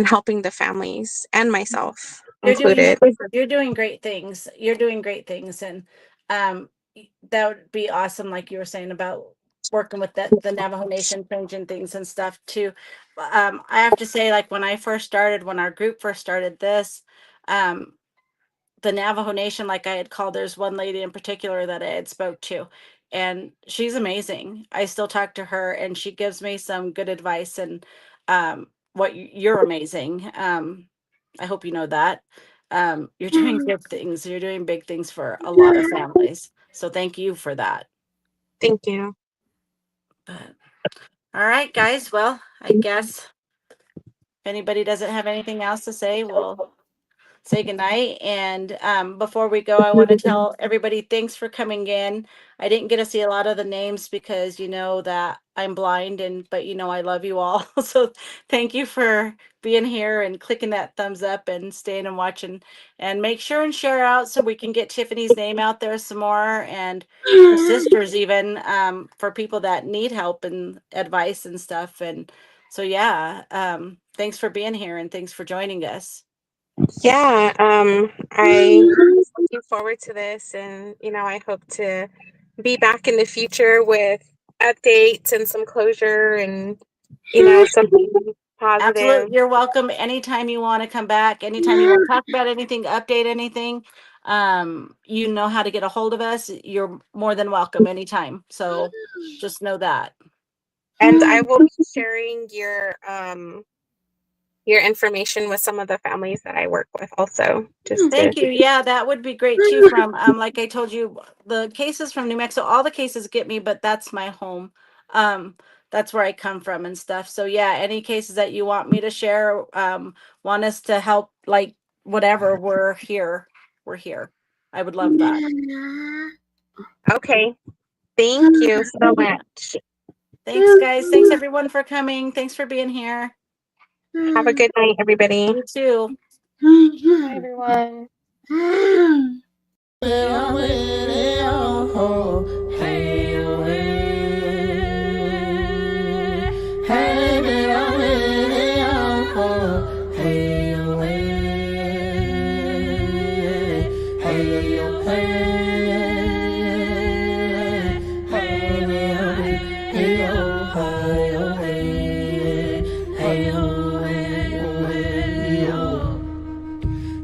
helping the families and myself included. You're doing great things. You're doing great things, and that would be awesome. Like you were saying about working with the Navajo Nation, changing things and stuff too. I have to say, like when our group first started this, the Navajo Nation, like I had called, there's one lady in particular that I had spoke to, and she's amazing. I still talk to her and she gives me some good advice, and you're amazing. I hope you know that. You're doing good things. You're doing big things for a lot of families. So thank you for that. Thank you. But, all right, guys. Well, I guess if anybody doesn't have anything else to say, we'll say goodnight. And before we go, I want to tell everybody thanks for coming in. I didn't get to see a lot of the names because you know that I'm blind, but I love you all. So thank you for being here and clicking that thumbs up and staying and watching, and make sure and share out so we can get Tiffany's name out there some more, and her sisters even, for people that need help and advice and stuff. And so yeah, thanks for being here and thanks for joining us. Yeah, I was looking forward to this, and I hope to be back in the future with updates and some closure and something positive. Absolutely, you're welcome anytime you want to come back, anytime you want to talk about anything, update anything. You know how to get a hold of us. You're more than welcome anytime. So just know that. And I will be sharing your information with some of the families that I work with also. Thank you. Yeah, that would be great too. From like I told you, the cases from New Mexico, all the cases get me, but that's my home. That's where I come from and stuff. So yeah, any cases that you want me to share, want us to help, like whatever, we're here. We're here. I would love that. Okay. Thank you so much. Thanks, guys. Thanks everyone for coming. Thanks for being here. Have a good night, everybody. You too. Bye, everyone.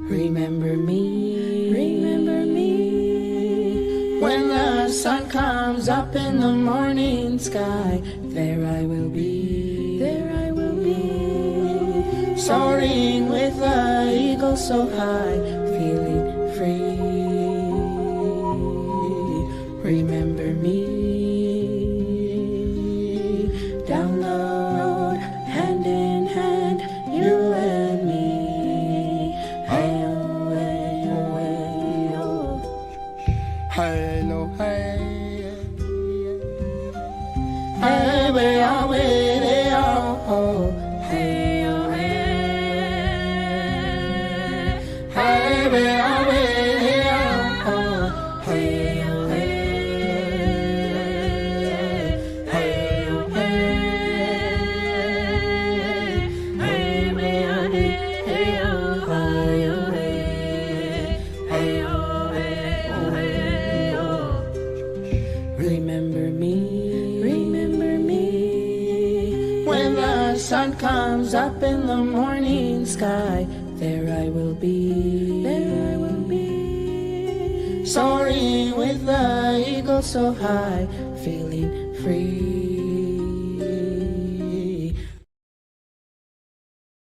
Remember me when the sun comes up in the morning sky. There I will be, soaring with the eagle so high, feeling free. Remember me down the road, hand in hand, you and me. Hey, oh, hey, oh. Hey, oh, hey. sky, there I will be, there I will be, soaring with the eagle so high, feeling free.